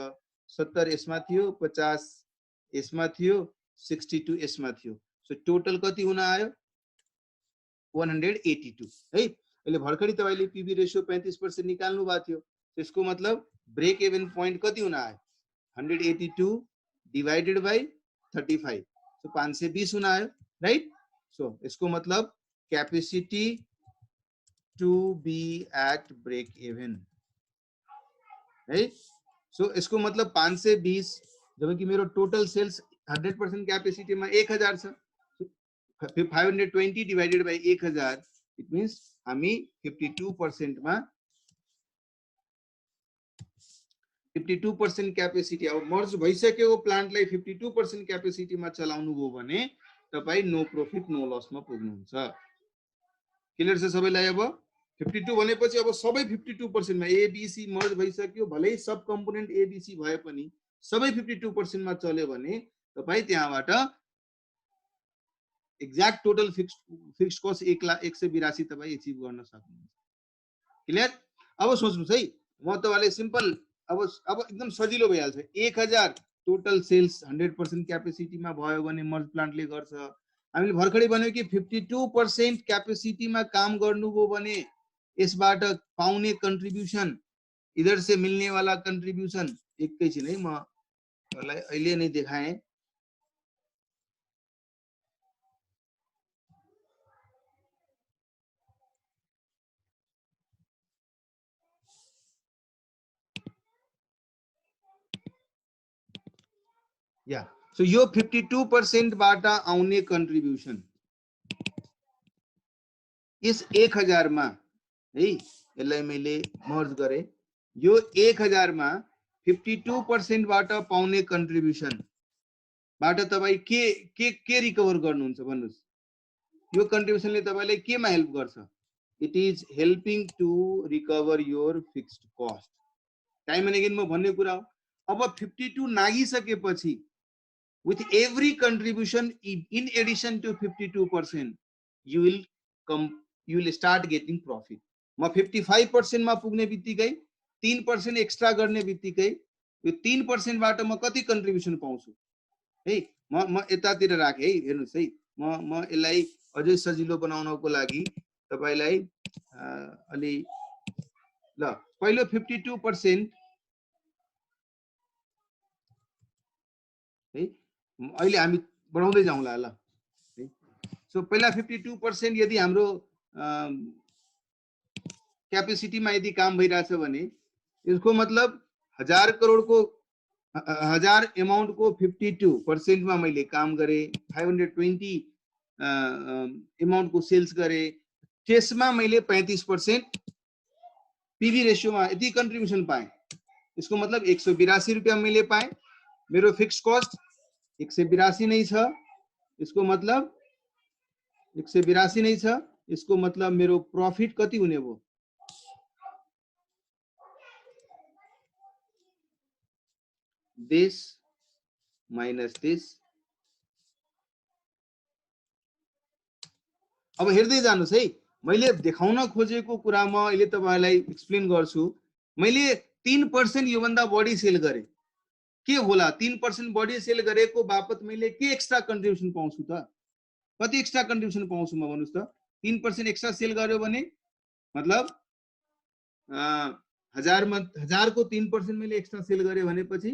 70 यसमा थियो, 50 यसमा थियो, 62 यसमा थियो। सो टोटल कति हुन आयो? 182 है। अहिले भर्खरै तपाईले पीबी रेशियो 35% निकाल्नु भएको थियो। त्यसको मतलब ब्रेक इभन पॉइंट कति हुन आयो? 182 डिवाइडेड बाई 35, सो 520 हुन आयो, राइट? सो यसको मतलब capacity to be at break even है। सो इसको मतलब 520, जब कि मेरो टोटल सेल्स 100% कैपेसिटी में 1000 छ। 520 डिवाइडेड बाई 1000, इट मीन्स हामी 52% में 52% क्यापेसिटी। अब मर्ज भइसकेको प्लान्टलाई 52% क्यापेसिटी में चलाउनु भयो भने तपाई नो प्रॉफिट नो लस में पुग्नुहुन्छ। क्लियर छ सबैलाई? अब 52 भनेपछि अब सबै 52% में एबीसी मर्ज भइसक्यो, भलै सब कम्पोनेन्ट एबीसी भए पनि सबै 52% में चल्यो भने तपाई त्यहाँबाट एक्ज्याक्ट टोटल फिक्स्ड कस्ट 1,82,000 तपाई एचिभ गर्न सक्नुहुन्छ। क्लियर? अब सोच्नुस् है, म तपाईलाई सिम्पल अब एकदम सजिलो भइहाल्छ। 1000 टोटल सेल्स 100% क्यापेसिटीमा भयो भने मर्ज प्लान्टले गर्छ। हामीले भर्खरै भन्यो कि 52% क्यापेसिटीमा काम गर्नुभयो भने यसबाट पाउने कन्ट्रिब्युसन, इधर से मिलने वाला कन्ट्रिब्युसन, एकैछिन है म यसलाई अहिले नै देखाएँ। या सो यो 52% बाट आउने कन्ट्रिब्युसन इस 1000 मा है, यसलाई मैले मर्ज गरे, यो 1000 मा 52% बाट पाउने कन्ट्रिब्युसन बाट तपाई के रिकभर गर्नुहुन्छ भन्नुस्? यो कन्ट्रिब्युसनले तपाईलाई केमा हेल्प गर्छ? It is helping to recover your fixed cost. Time and again म भन्ने कुरा हो। अब 52 नागिसकेपछि with every contribution in addition to 52% you will start getting profit। म 55% मा पुग्ने बित्तिकै 3% एक्स्ट्रा गर्ने बित्तिकै यो 3% बाट म कति कन्ट्रिब्युसन पाउँछु है? म यतातिर राखे है, हेर्नुस् है, म यसलाई अझै सजिलो बनाउनको लागि तपाईलाई अलि ल पहिलो 52% है, अहिले हामी बढाउँदै जाउँला ल। सो पहिला 52% यदि हाम्रो क्यापेसिटीमा यदि काम भइरहेछ भने यसको मतलब 1000 करोडको 1000 अमाउन्ट को 52% मा मैले काम गरे, 520 अमाउन्ट को सेल्स गरे, त्यसमा मैले 35% पीवी रेशियोमा यदि कन्ट्रिब्युसन पाएँ। इसको मतलब 182 रुपैयाँ मैले पाएँ। मेरो फिक्स कस्ट 182 नै छ, इसको मतलब 182 नै छ। इसको मतलब मेरो प्रॉफिट कति हुने भयो? This minus this. अब हेर्दै जानुस् है, मैले देखाउन खोजेको कुरा म अहिले तपाईलाई एक्सप्लेन गर्छु। मैले 3% यो भन्दा बढी सेल गरे, के होला? 3% बढी सेल गरेको बापत मैले के एक्स्ट्रा कन्ट्रिब्युसन पाउँछु त? कति एक्स्ट्रा कन्ट्रिब्युसन पाउँछु म भन्नुस् त? 3% एक्स्ट्रा सेल गर्यो भने मतलब 1000 को 3% मैले एक्स्ट्रा सेल गरे भनेपछि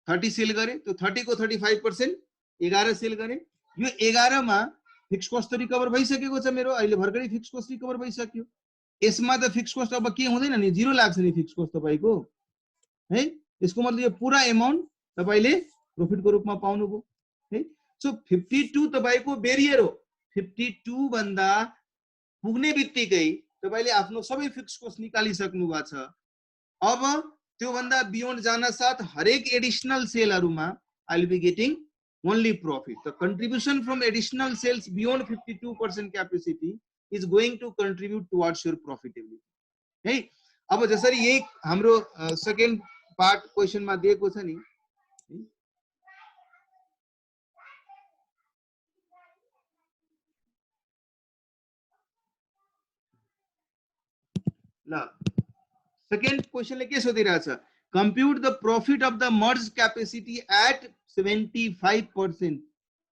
30 सेल गरे, तो 30 को 35% 11 सेल गरे। यो 11 मा फिक्स कस्ट त रिकभर भइसकेको छ मेरो, अहिले भर्खरै फिक्स कस्ट रिकभर भइसक्यो। यसमा त फिक्स कस्ट अब के हुँदैन नि, जिरो लाग्छ नि फिक्स कस्ट तपाईको है। यसको मतलब यो पूरा अमाउन्ट तपाईले प्रॉफिटको रूपमा पाउनुभयो है। सो 52 तपाईको बेरियर हो। 52 भन्दा पुग्ने बित्तिकै तपाईले आफ्नो सबै फिक्स कस्ट निकालिसक्नु भएको छ। अब त्यो भन्दा बियोन्ड जान साथ हरेक एडिशनल सेलहरुमा I will be getting only profit। The contribution from additional sales beyond 52% capacity is going to contribute towards your profitability है। अब जसरी यही हाम्रो सेकेन्ड पार्ट क्वेशन मा दिएको छ नि, ल सेकेन्ड क्वेशनले के सोधिरहेछ? Compute the profit of the merged capacity at 75%।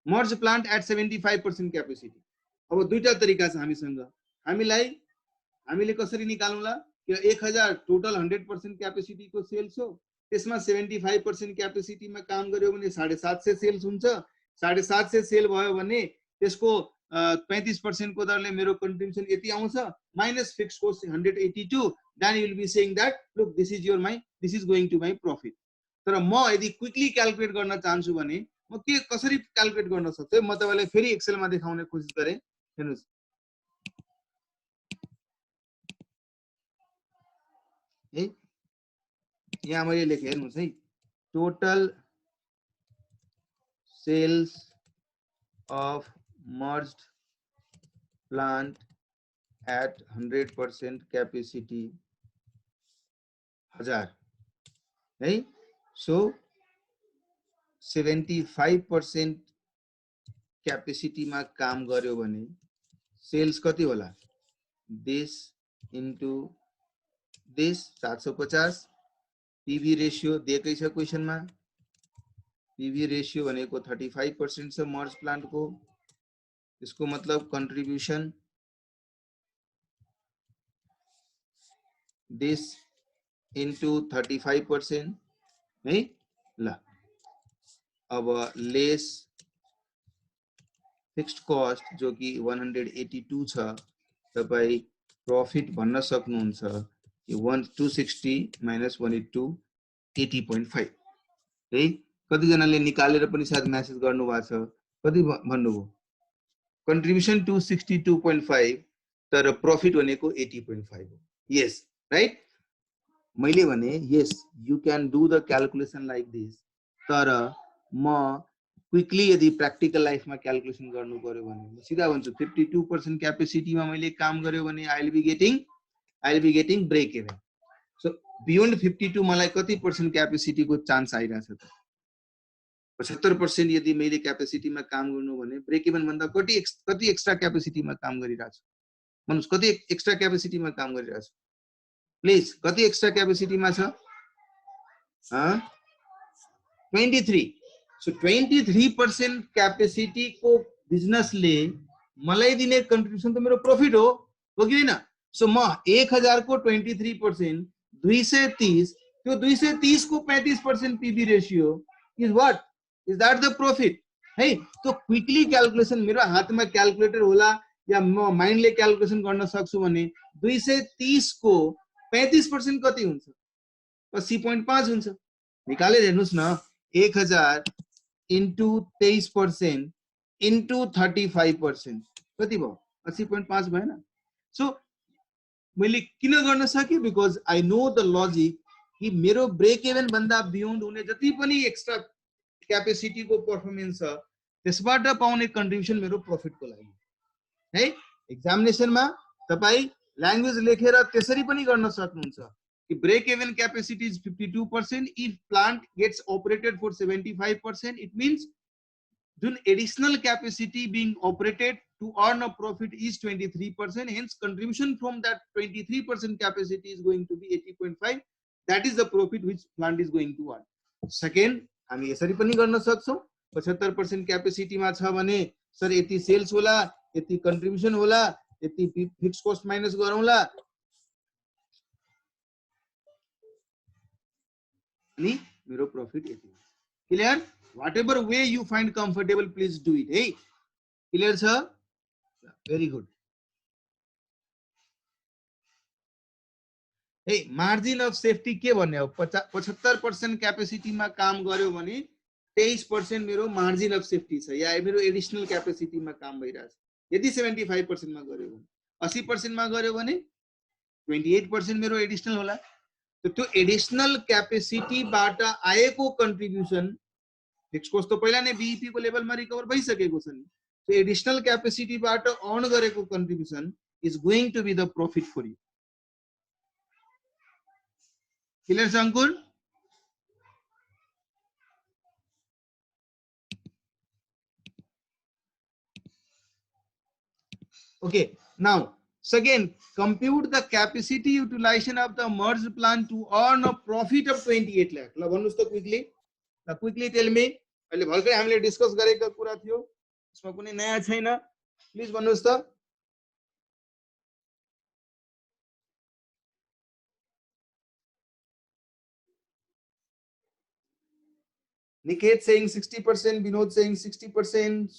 merge plant at 75% capacity। अब दुईटा तरिका छ हामीसँग। हामीले कसरी निकाल्नुला? कि 1000 टोटल 100% क्यापेसिटी को सेल्स हो, त्यसमा 75% क्यापेसिटी मा काम गर्यो भने 750 सेल्स हुन्छ। 750 सेल भयो भने त्यसको 35% को दरले मेरो कन्ट्रिब्युसन यति आउँछ, minus fix cost 182। then you will be saying that look this is going to my profit। तर म यदि क्विकली क्याल्कुलेट गर्न चाहन्छु भने म के कसरी क्याल्कुलेट गर्न सक्छु? म तपाईलाई फेरि एक्सेल मा देखाउने कोसिस गरे। हेर्नुस्, है यहाँ मैले लेखे, हेर्नुस् है, total sales of merged plant at 100% capacity 1000 है। सो 75% क्यापेसिटी मा काम गर्यो भने सेल्स कति होला? This into this 750 PV ratio दिएकै छ क्वेशनमा। पीवी रेशियो भनेको 35% छ मर्ज प्लान्ट को। इसको मतलब कंट्रीब्यूशन दिस इन्टु 35% है ल। अब लेस फिक्स्ड कॉस्ट जो कि 182 छ, तपाई प्रॉफिट भन्न सक्नुहुन्छ कि 260 माइनस 182 80.5 है। कति जनाले निकालेर पनि सायद मेसेज गर्नु भएको छ। कति भन्नुभयो? कन्ट्रिब्युसन 262.5 तर प्रॉफिट भनेको 80.5 हो। Yes right. मैले भने yes you can do the calculation like this, तर म क्विकली यदि प्र्याक्टिकल लाइफमा क्याल्कुलेसन गर्नु पर्यो भने म सिधा भन्छु 52% क्यापेसिटीमा मैले काम गर्यो भने I will be getting break even. So beyond 52 मलाई कति पर्सेंट क्यापेसिटीको चान्स आइरहेछ त? 75% यदि मैले क्यापेसिटीमा काम गर्नु भने ब्रेक इभन भन्दा कति एक्स्ट्रा क्यापेसिटीमा काम गरिरहेछ? भन्नुस् कति एक्स्ट्रा क्यापेसिटीमा काम गरिरहेछ? प्लिज कति एक्स्ट्रा क्यापेसिटीमा छ? 23। सो 23% क्यापेसिटी को बिजनेस ले मलाई दिने कंट्रीब्यूशन तो मेरो प्रॉफिट हो कि हैन? सो म 1000 को 23% 230, त्यो 230 को 35% PB ratio is what? Is that the profit है? तो क्विकली क्याल्कुलेसन मेरो हातमा क्याल्कुलेटर होला या म माइन्डले क्याल्कुलेसन गर्न सक्छु भने 230 को 35% कति हुन्छ? 80.5 हुन्छ। निकालेर हेर्नुस् न, 1000 into 23% into 35% कति भयो? 80.5 भएन? सो मैले किन गर्न सके? Because I know the logic कि मेरो ब्रेक इभन भन्दा बियोन्ड हुने जति पनि एक्स्ट्रा क्यापेसिटी को परफर्मेन्स छ त्यसबाट पाउने कन्ट्रिब्युसन मेरो प्रॉफिट को लागि है। एक्जामिनेसनमा तपाई ल्याङ्ग्वेज लेखेर त्यसरी पनि गर्न सक्नुहुन्छ कि brake even capacity is 52%. If plant gets operated for 75%, it means the additional capacity being operated to earn a profit is 23%. Hence, contribution from that 23% capacity is going to be 80.5. That is the profit which plant is going to earn. Second, हामी यसरी पनि गर्न सक्छौं 75% capacity मा छ भने sir यति sales होला, यति कन्ट्रिब्युसन होला, यति फिक्स्ड कॉस्ट माइनस गरौँला अनि मेरो प्रॉफिट यति। Clear? Whatever way you find comfortable please do it है। क्लियर छ? Very good. हे मार्जिन अफ सेफ्टी के भन्ने हो? 75% क्यापेसिटीमा काम गर्यो भने 23% मेरो मार्जिन अफ सेफ्टी छ या मेरो एडिशनल क्यापेसिटीमा काम भइराछ। यदि 75% मा गर्यो भने 80% मा गर्यो भने 28% मेरो एडिशनल होला। तो त्यो एडिशनल क्यापेसिटी बाट आएको कन्ट्रिब्युसन फिक्स्ड कॉस्ट तो पहिला नै बीईपी को लेभलमा रिकभर भइसकेको छ नि। सो एडिशनल क्यापेसिटी बाट अर्न गरेको contribution is going to be the profit for you. Clear छ Ankur? Okay, now second, compute the capacity utilization of the merged plant to earn a profit of 28 lakh. ल भन्नुस् त quickly, quickly tell me. अहिले भर्खरै हामीले discuss गरेको कुरा थियो, यसमा कुनै नयाँ छैन, प्लिज भन्नुस् त। Niket saying 60%, Vinod saying 60%,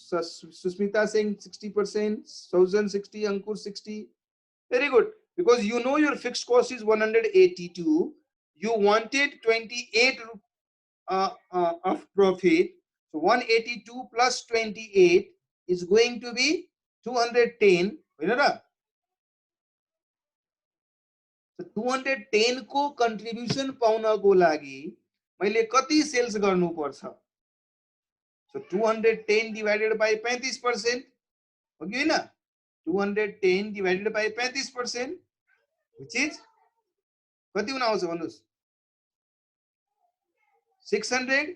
Susmita saying 60%, Saujan 60, Ankur 60. Very good. Because you know your fixed cost is 182. You wanted 28 of profit. So 182 plus 28 is going to be 210. So 210 को contribution पाउनको लागि मैले कति सेल्स गर्नु पर्छ? So 210 divided by 35% हो कि हैन? 210 divided by 35% which is कति हुन आउँछ भन्नुस्? 600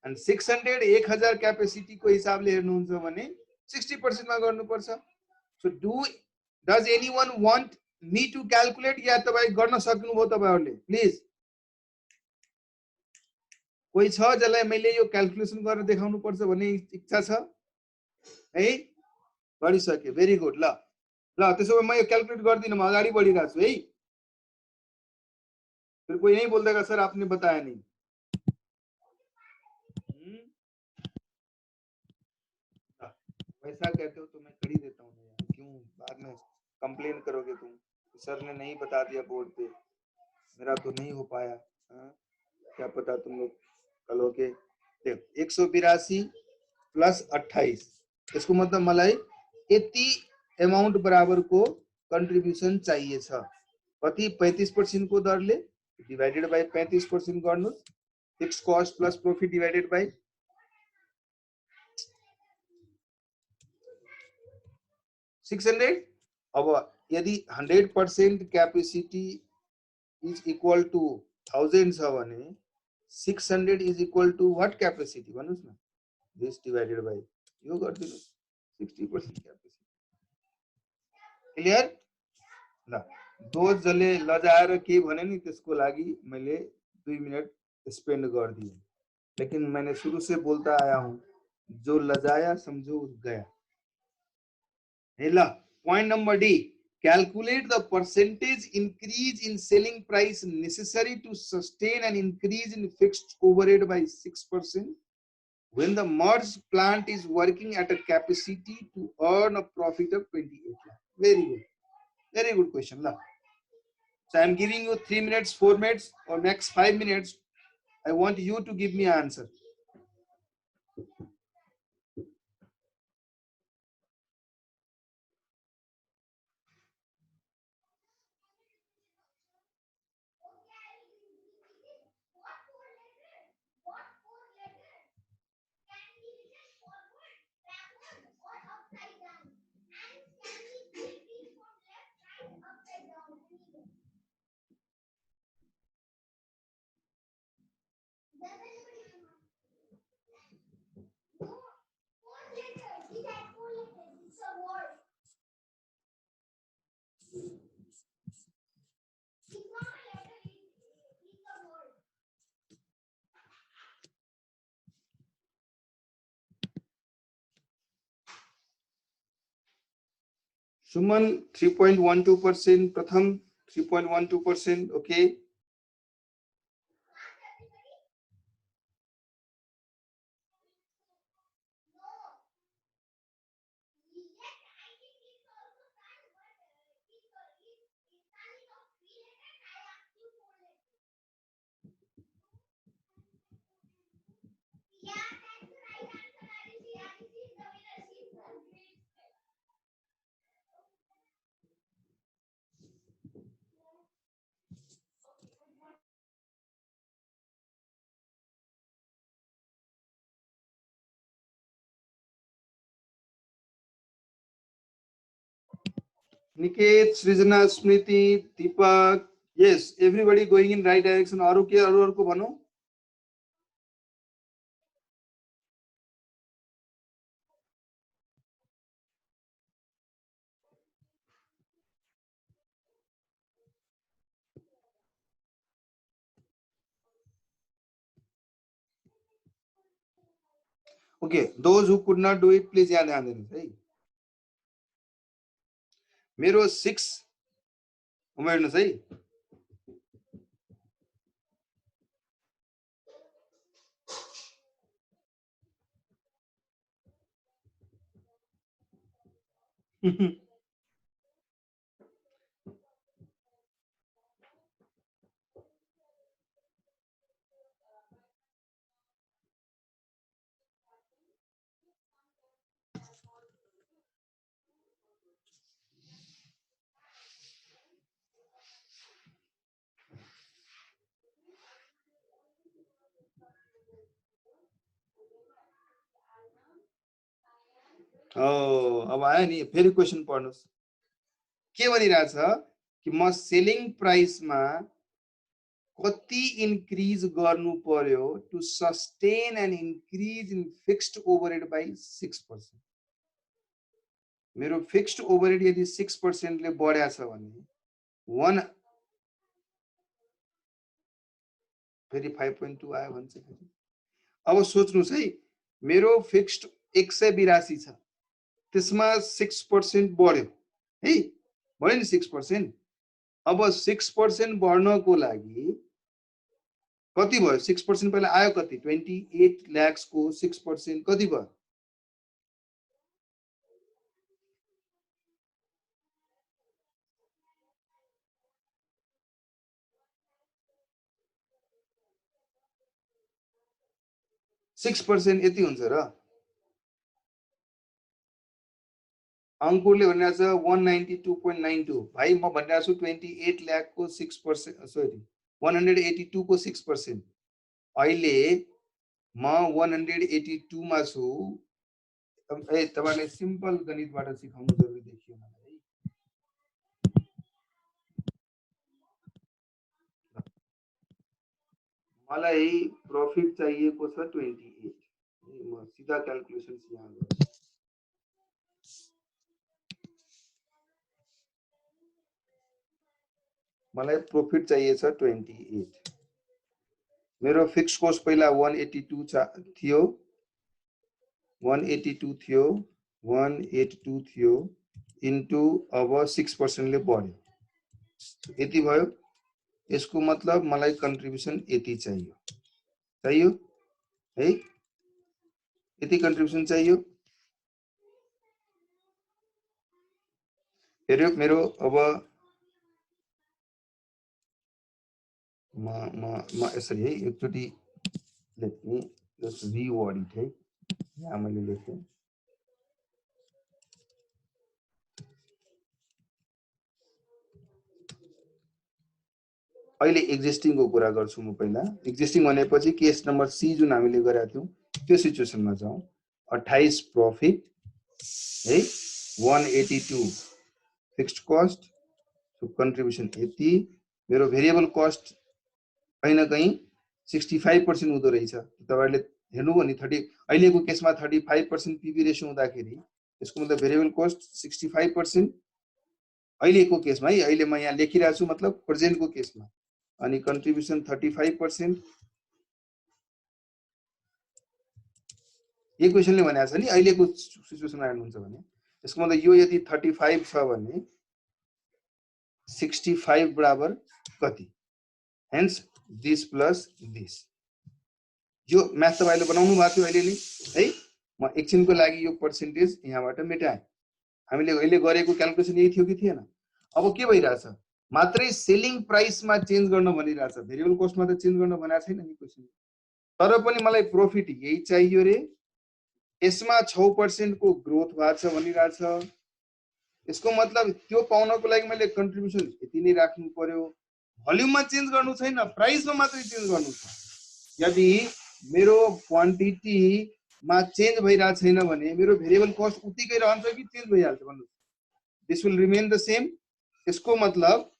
and 600 1000 क्यापेसिटी को हिसाबले हेर्नुहुन्छ भने 60% मा गर्नु पर्छ। So does anyone want me to calculate या तपाई गर्न सक्नुभयो तपाईहरुले? प्लिज कोही छ जसलाई मैले यो क्याल्कुलेसन गरेर देखाउनु पर्छ भन्ने इच्छा छ है? गरिसके, भेरी गुड। ल ल त्यसो भए म यो क्याल्कुलेट गर्दिनँ, म अगाडि बढिरहेको छु है। फिर कोही नहीं बोल देगा सर आपने बताया नहीं। वैसा कहते हो तो मैं कर ही देता हूँ यार, क्यों बाद में कंप्लेन करोगे तुम, सर ने नहीं बता दिया बोर्ड पे, मेरा तो नहीं हो पाया। क्या पता तुम लोग कल हो के 182 प्लस 28, इसको मतलब मलाई यति अमाउंट बराबर को कंट्रीब्यूशन चाहिए छ। कति 35% को दरले डिवाइडेड बाई 35% गर्नु, fixed cost plus profit divided by 600। अब यदि 100% कैपेसिटी इज इक्वल टू 1000 छ भने 600 is equal to what capacity भन्नुस् न, दिस डिवाइडेड बाई यो गर्दिनु 60% कैपेसिटी। क्लियर? ल दोज जसले लजाएर के भने नि त्यसको लागि मैले 2 मिनट स्पेंड कर दिए, लेकिन मैंने शुरू से बोलता आया हूं, जो लजाया समझो गया। Point number D, calculate the percentage increase in selling price necessary to sustain an increase in fixed overhead by 6% when the merged plant is working at a capacity to earn a profit of 28 lakh. Very good question. So I am giving you 3 minutes, 4 minutes or max 5 minutes. I want you to give me an answer. Suman 3.12%, Pratham 3.12%, okay. Niket, Srijana, Smriti, Deepak, yes, everybody going in right direction. Aru ke aru ko bhano. Okay, those who could not do it, please याद ध्यान देना सही। मेरो 6 उमेर्नु सही। अब आयो नि फेरि क्वेशन पढ्नुस्। के भनिरहेछ कि म सेलिङ प्राइसमा कति इन्क्रिज गर्नु पर्यो to sustain an increase in fixed overhead by 6%। मेरो फिक्स्ड ओभरहेड यदि 6% ले बढ्या छ भने 1 फेरि 5.2 आयो भन्छ फेरि अब सोच्नुस् है, मेरो फिक्स्ड 182 छ, त्यसमा 6% बढ्यो है, भयो नि 6%। अब 6% बढ्नको लागि कति भयो? 6% पहिला आयो कति? 28 लाख को 6% कति भयो? सिक्स पर्सेंट यति हुन्छ र? अंकुरले भनिरहेको छ 192.92। भाइ म भनिरहेको छु 28 लाख को 6%, सरी 182 को 6%। अहिले म 182 मा छु। ए तपाईले सिम्पल गणितबाट सिकाउनु जरुरी देखियो मलाई। मलाई प्रॉफिट चाहिएको छ 28। म सीधा क्याल्कुलेसन यहाँ गर्छु। मलाई प्रॉफिट चाहिए छ 28। मेरो फिक्स कॉस्ट पहिला 182 थियो, 182 थियो, 182 थियो इन्टु अब 6% ले बढ्यो, यति भयो। यसको मतलब मलाई कन्ट्रिब्युसन यति चाहियो है, यति कन्ट्रिब्युसन चाहियो। हेर्यो मेरो अब म यसरी है, एकचोटि let me just reward it है। यहाँ मैले लेखेँ अहिले एक्जिस्टिङ को कुरा गर्छु म। पहिला एक्जिस्टिङ भनेपछि केस नम्बर सी जुन हामीले गरेका थियौं त्यो सिचुएसनमा जाउँ। 28 प्रॉफिट है, 182 फिक्स्ड कॉस्ट, सो कन्ट्रिब्युसन यति। मेरो भेरिएबल कॉस्ट कहीं न कहीं 65% हुँदो रहेछ। तपाईहरुले हेर्नुभयो नि 30 अहिलेको केसमा 35% पीबी रेशियो हुँदाखेरि यसको मतलब भेरिएबल कॉस्ट 65% अहिलेको केसमा है, अहिले म यहाँ लेखिरहेको छु मतलब प्रेजेन्टको केसमा। अनि कन्ट्रिब्युसन 35%। यो क्वेशनले भनेको छ नि अहिलेको सिचुएसनमा हेर्नुहुन्छ भने यसको मतलब यो यदि 35 छ भने 65 बराबर कति? Hence this plus this. यो म्याथ तपाईले बनाउनु भएको थियो अहिले नै है। म एकछिनको लागि यो पर्सेन्टेज यहाँबाट मेटाएँ। हामीले अहिले गरेको क्याल्कुलेसन यही थियो कि थिएन? अब के भइरहेछ? मात्रै सेलिङ प्राइसमा चेन्ज गर्न भनिरहेछ, भेरिएबल कस्टमा त चेन्ज गर्न भनेको छैन नि क्वेशन। तर पनि मलाई प्रॉफिट यही चाहियो रे। यसमा 6% को ग्रोथ भएको छ भनिरहेछ। यसको मतलब त्यो पाउनको लागि मैले कन्ट्रिब्युसन यति नै राख्नु पर्यो। भोल्युममा चेन्ज गर्नु छैन, प्राइसमा मात्रै चेन्ज गर्नु छ। यदि मेरो क्वान्टिटी मा चेन्ज भइरहेको छैन भने मेरो भेरिएबल कस्ट उतिकै रहन्छ कि चेन्ज भइहाल्छ भन्नु? This will remain the same. यसको मतलब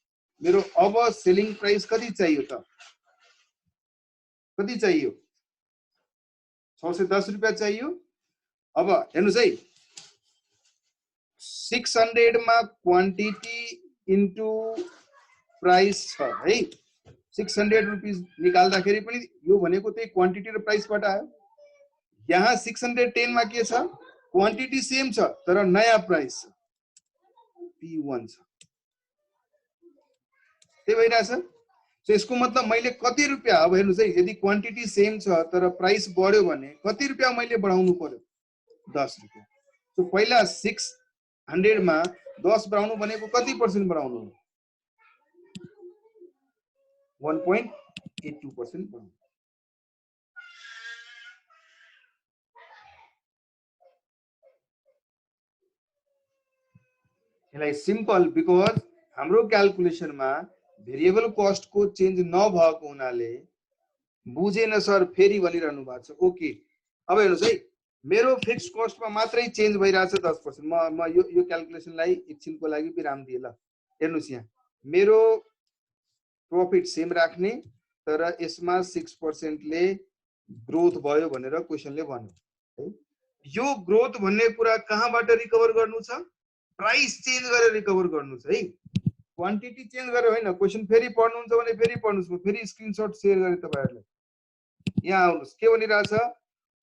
मेरो अब सेलिङ प्राइस कति चाहियो त? कति चाहियो? 610 रुपैयाँ चाहियो। अब हेर्नुस् है, 600 मा क्वान्टिटी इन्टु प्राइस छ है। 600 रुपीस निकाल्दाखेरि पनि यो भनेको त्यही क्वान्टिटी र प्राइसबाट आयो। यहाँ 610 मा के छ? क्वान्टिटी सेम छ तर नयाँ प्राइस छ, P1 छ। त्यही भइरहेछ। सो यसको मतलब मैले कति रुपैयाँ, अब हेर्नुस् है, यदि क्वान्टिटी सेम छ तर प्राइस बढ्यो भने कति रुपैयाँ मैले बढाउनु पर्यो? 10 रुपैयाँ। सो पहिला 600 मा 10 बढाउनु भनेको कति पर्सेन्ट बढाउनु? 1.82% बढाउनु। यसलाई सिम्पल, बिकज हाम्रो क्याल्कुलेसनमा भेरिएबल कस्ट को चेन्ज नभएको हुनाले बुझेन सर फेरि भनिरहनु भएको छ। ओके, अब हेर्नुस् है, मेरो फिक्स कस्टमा मात्रै चेन्ज भइरहेछ 10%। म यो क्याल्कुलेसनलाई एकछिनको लागि विराम दिए ल। हेर्नुस् यहाँ मेरो प्रॉफिट सेम राख्ने तर यसमा 6% ले ग्रोथ भयो भनेर क्वेशनले भन्यो है। यो ग्रोथ भन्ने कुरा कहाँबाट रिकभर गर्नु छ? प्राइस चेन्ज गरेर रिकभर गर्नु छ है। क्वान्टिटी चेन्ज गरेर होइन। क्वेशन फेरि पढ्नुहुन्छ भने फेरि पढ्नुस्, म फेरि स्क्रिनशट शेयर गरे तपाईहरुलाई। यहाँ आउनुहोस् के भनिरहेछ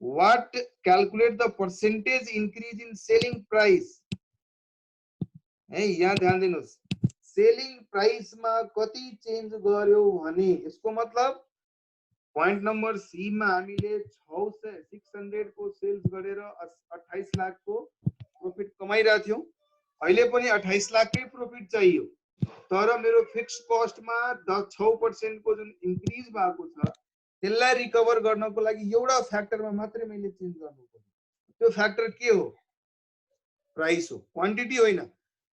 what calculate the percentage increase in selling price है यहाँ ध्यान दिनुहोस् सेलिङ प्राइसमा कति चेन्ज गर्यो भने यसको मतलब पॉइंट नंबर सी में हामीले 600 को सेल्स गरेर 28 लाख को प्रॉफिट कमाइरा थियौं अहिले पनि 28 लाख के प्रॉफिट चाहियो तर मेरो फिक्स्ड कॉस्ट में 6% को जुन इंक्रीज भएको छ त्यसलाई रिकभर गर्नको लागि एउटा फ्याक्टरमा मात्रै मैले चेन्ज गर्नु पर्यो त्यो फ्याक्टर के हो प्राइस हो क्वान्टिटी होइन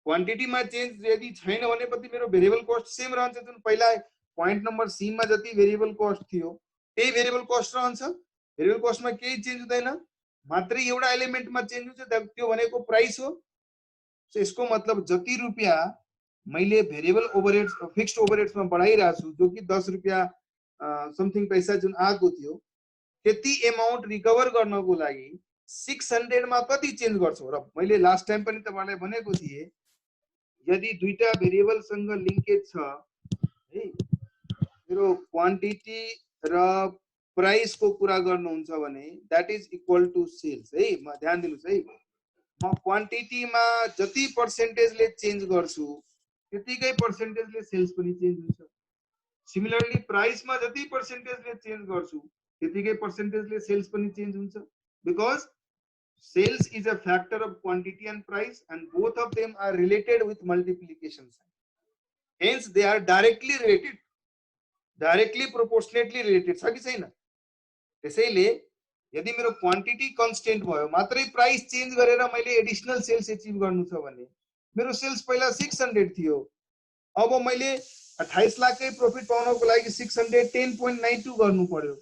क्वान्टिटी में चेन्ज यदि छैन भनेपछि मेरो भेरिएबल कॉस्ट सेम रहन्छ जुन पहिला पॉइंट नंबर सी में जति भेरिएबल कॉस्ट थियो त्यही भेरिएबल कॉस्ट रहन्छ भेरिएबल कॉस्ट में केही चेन्ज हुँदैन मात्रै एउटा एलिमेंट में चेन्ज हुन्छ त्यो भनेको प्राइस हो सो यसको मतलब जति रुपियाँ मैले भेरिएबल ओभरहेड्स फिक्स्ड ओभरहेड्स में बढाइरहेको छु जो कि 10 रुपियाँ समथिङ पैसा जुन आएको थियो त्यति एमाउन्ट रिकभर गर्नको लागि 600 मा कति चेन्ज गर्छौ र मैले लास्ट टाइम पनि तपाईलाई भनेको थिए यदि दुईटा भेरिएबल सँग लिंकेज छ है मेरो क्वान्टिटी र प्राइस को कुरा गर्नुहुन्छ भने that is equal to sales है म ध्यान दिनुस् है म क्वान्टिटी मा जति पर्सेन्टेज ले चेन्ज गर्छु त्यतिकै पर्सेन्टेज ले सेल्स पनि चेन्ज हुन्छ सिमिलरली प्राइस मा जति पर्सेन्टेज ले चेन्ज गर्छु त्यतिकै पर्सेन्टेज ले सेल्स पनि चेन्ज हुन्छ because sales is a factor of quantity and price and both of them are related with multiplication sign hence they are directly related directly proportionately related छ कि छैन त्यसैले यदि मेरो क्वान्टिटी कन्स्टेन्ट भयो मात्रै प्राइस चेन्ज गरेर मैले एडिशनल सेल्स अचिभ गर्नु छ भने मेरो सेल्स पहिला 600 थियो अब मैले 28 लाख कै प्रॉफिट पाउनको लागि 610.92 गर्नु पर्यो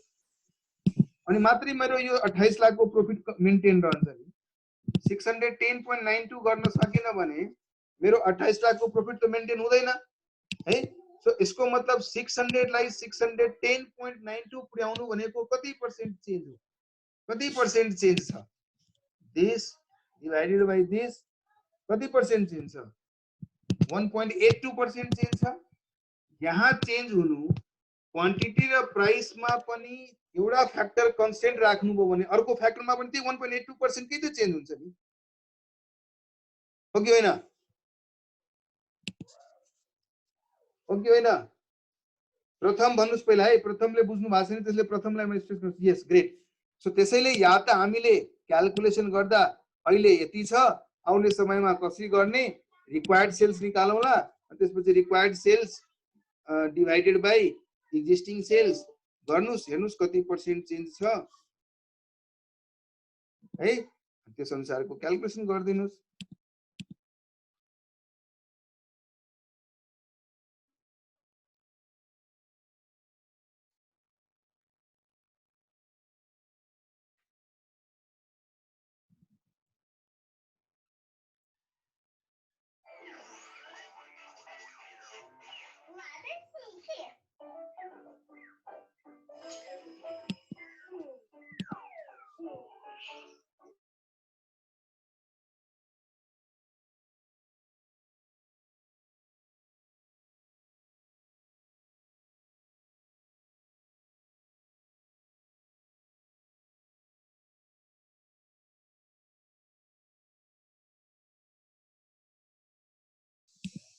अनि मात्रै मेरो यो 28 लाख को प्रॉफिट मेन्टेन रहन्छ नि 610.92 गर्न सकिन भने मेरो 28 लाख को प्रॉफिट त मेन्टेन हुँदैन है सो यसको मतलब 600 लाई 610.92 पुर्याउनु भनेको कति पर्सेन्ट चेन्ज हो कति पर्सेन्ट चेन्ज छ दिस डिवाइडेड बाइ दिस कति पर्सेन्ट चेन्ज छ 1.82% चेन्ज छ यहाँ चेन्ज हुनु क्वान्टिटी र प्राइस मा पनि एउटा फ्याक्टर कन्स्टेन्ट राख्नुभयो भने अर्को फ्याक्टरमा पनि त्यही 1.82% कै त चेन्ज हुन्छ नि हो कि होइन हो कि होइन प्रथम भन्नुस् पहिला है प्रथमले बुझ्नु भएको छैन त्यसले प्रथमलाई म स्ट्रेस गर्छु यस ग्रेट सो त्यसैले या त हामीले क्याल्कुलेसन गर्दा अहिले यति छ आउने समयमा कसरी गर्ने रिक्वायर्ड सेल्स निकालौँला त्यसपछि required sales divided by existing sales गर्नुस् हेर्नुस् कति पर्सेन्ट चेन्ज छ है त्यस अनुसारको क्याल्कुलेसन गरिदिनुस्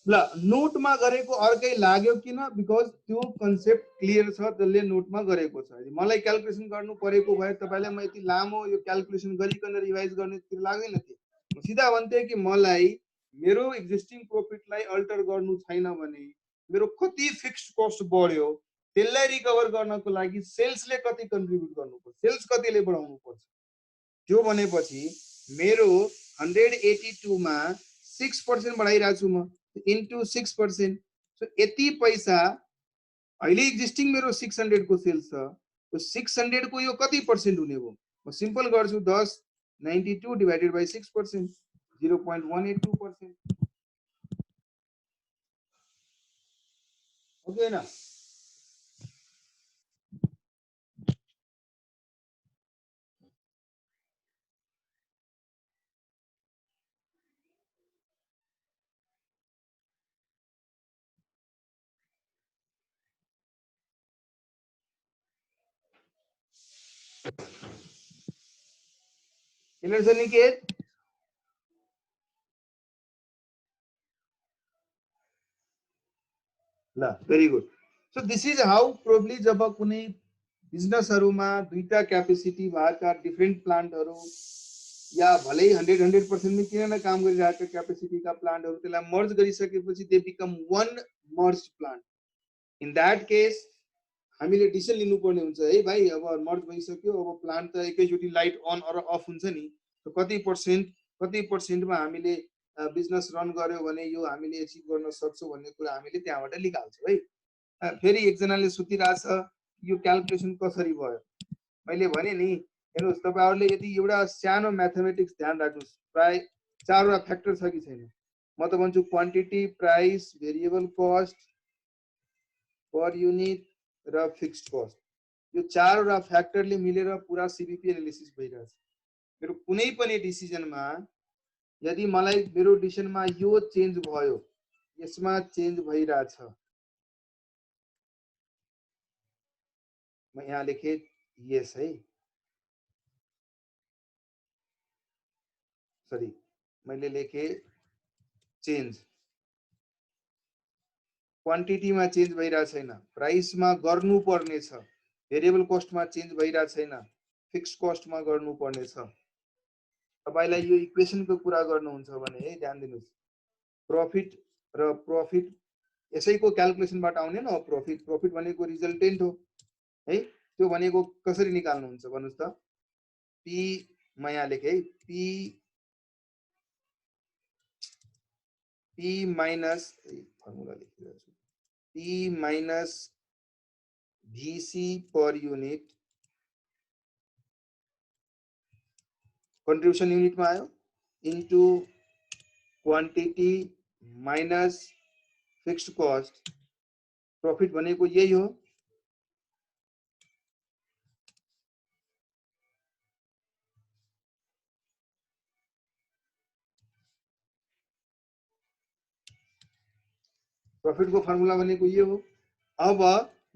ल नोटमा गरेको अर्कै लाग्यो किन बिकज त्यो कन्सेप्ट क्लियर छ त्यसले नोटमा गरेको छ मलाई क्याल्कुलेसन गर्नु परेको भए तपाईलाई म यति लामो यो क्याल्कुलेसन गरिकन रिभाइज गर्नेतिर लाग्दैन थिए म सिधा भन्थे कि मलाई मेरो एक्जिस्टिङ प्रॉफिटलाई अल्टर गर्नु छैन भने मेरो कति फिक्स्ड कस्ट बढ्यो त्यसलाई रिकभर गर्नको लागि सेल्सले कति कन्ट्रिब्युट गर्नुपर्छ सेल्स कतिले बढाउनु पर्छ त्यो भनेपछि मेरो 182 मा 6% बढाइरहेको छु म into 6%. So यति पैसा अहिले एक्जिस्टिङ मेरो 600 को सेल्स छ तो 600 को यो कति पर्सेन्ट हुने भयो म सिम्पल गर्छु 10 92 डिवाइडेड बाइ 6% 0.182% ओके ना क्लियर छ निकेत? ल very good. So this is how probably जब कुनै बिजनेसहरुमा दुईटा क्यापेसिटी भएका डिफरेंट प्लान्टहरु या भलै 100% में किन न काम गरिरहेका क्यापेसिटीका प्लान्टहरु त्यसलाई मर्ज गरिसकेपछि they become one merge plant. In that case हामीले डिसिजन लिनुपर्ने हुन्छ है भाइ, अब मर्ज भइसक्यो, अब प्लान्ट त एकैचोटी लाइट अन र अफ हुन्छ नि, कति पर्सेन्टमा हामीले बिजनेस रन गर्यो भने यो हामीले एचिभ गर्न सक्छौं भन्ने कुरा हामीले त्यहाँबाट निकाल्छौं है। फेरि एकजनाले सुतिरहेछ, यो क्याल्कुलेसन कसरी भयो? मैले भने नि, हेर्नुस् तपाईहरुले यदि एउटा सानो म्याथमेटिक्स ध्यान राख्नुस्, प्राय चारवटा फ्याक्टर छ कि छैन? म त भन्छु quantity, price, variable cost, per unit र फिक्स्ड कस्ट। यो चारवटा फ्याक्टरले मिलेर पूरा सीबीपी एनालिसिस भइरहेछ। मेरो कुनै पनि डिसिजनमा यदि मलाई मेरो डिसिजनमा यो चेन्ज भयो, यसमा चेन्ज भइरहेछ, म यहाँ लेखे यस है, सरी मैले लेखे चेन्ज, क्वान्टिटीमा चेन्ज भइरहेको छैन, प्राइसमा गर्नुपर्ने छ, भेरिएबल कस्टमा चेन्ज भइरहेको छैन, फिक्स्ड कस्टमा गर्नुपर्ने छ। तपाईलाई यो इक्वेसनको कुरा गर्नुहुन्छ भने है ध्यान दिनुस्, प्रॉफिट र प्रॉफिट यसैको क्याल्कुलेसनबाट आउने न, प्रॉफिट भनेको रिजल्टेन्ट हो है। त्यो भनेको कसरी निकाल्नुहुन्छ भन्नुस् त? पी म यहाँ लेखे है, पी माइनस फर्मुला लेखिरहेको छु, P minus VC per unit contribution युनिटमा आयो, into quantity minus fixed cost, profit भनेको यही हो। प्रॉफिट को फर्मुला भनेको यो हो। अब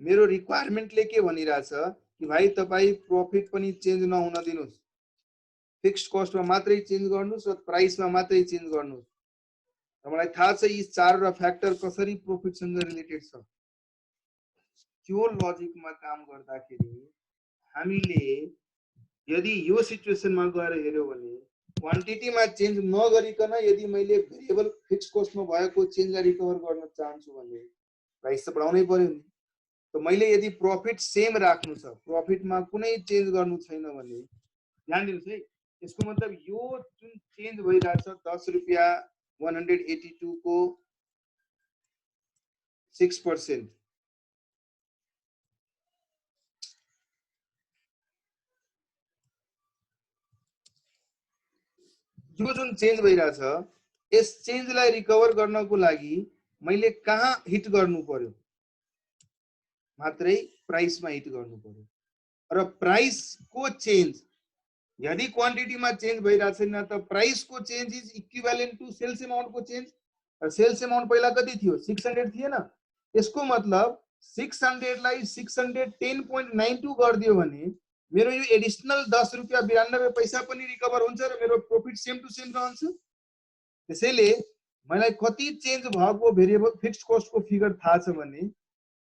मेरो रिक्वायरमेन्टले के भनिरहेछ कि भाइ तपाई प्रॉफिट पनि चेन्ज नहुन दिनुस्, फिक्स्ड कस्टमा मात्रै चेन्ज गर्नुस् र प्राइसमा मात्रै चेन्ज गर्नुस्। र मलाई थाहा छ यी चारवटा फ्याक्टर कसरी प्रॉफिटसँग रिलेटेड छ। त्यो लजिकमा काम गर्दाखेरि हामीले यदि यो सिचुएसनमा गएर हेर्यो भने क्वान्टिटीमा चेन्ज नगरिकन यदि मैले भेरिएबल फिक्स्ड कस्टमा भएको चेन्जलाई रिकभर गर्न चाहन्छु भने प्राइस त बढाउनै पर्यो नि। त मैले यदि प्रॉफिट सेम राख्नु छ, प्रॉफिटमा कुनै चेन्ज गर्नु छैन भने ध्यान दिनुस् है, यसको मतलब यो जुन चेन्ज भइरहेछ 10 रुपैयाँ 182 को 6%, यो जुन चेन्ज भइरहेछ यस चेन्जलाई रिकभर गर्नको लागि मैले कहाँ हिट गर्नु पर्यो? मात्रै प्राइसमा हिट गर्नु पर्यो। र प्राइसको चेन्ज यदि क्वान्टिटीमा चेन्ज भइरहेछ छैन त प्राइसको change is equivalent to sales अमाउन्टको चेन्ज। र सेल्स अमाउन्ट पहिला कति थियो? 600 थिएन? यसको मतलब 600 लाई 610.92 गरिदियो भने मेरो यो एडिशनल 10 रुपैयाँ 92 पैसा पनि रिकभर हुन्छ र मेरो प्रॉफिट सेम टु सेम रहन्छ। त्यसैले मलाई कति चेन्ज भएको भेरिएबल फिक्स्ड कस्टको फिगर थाहा छ भने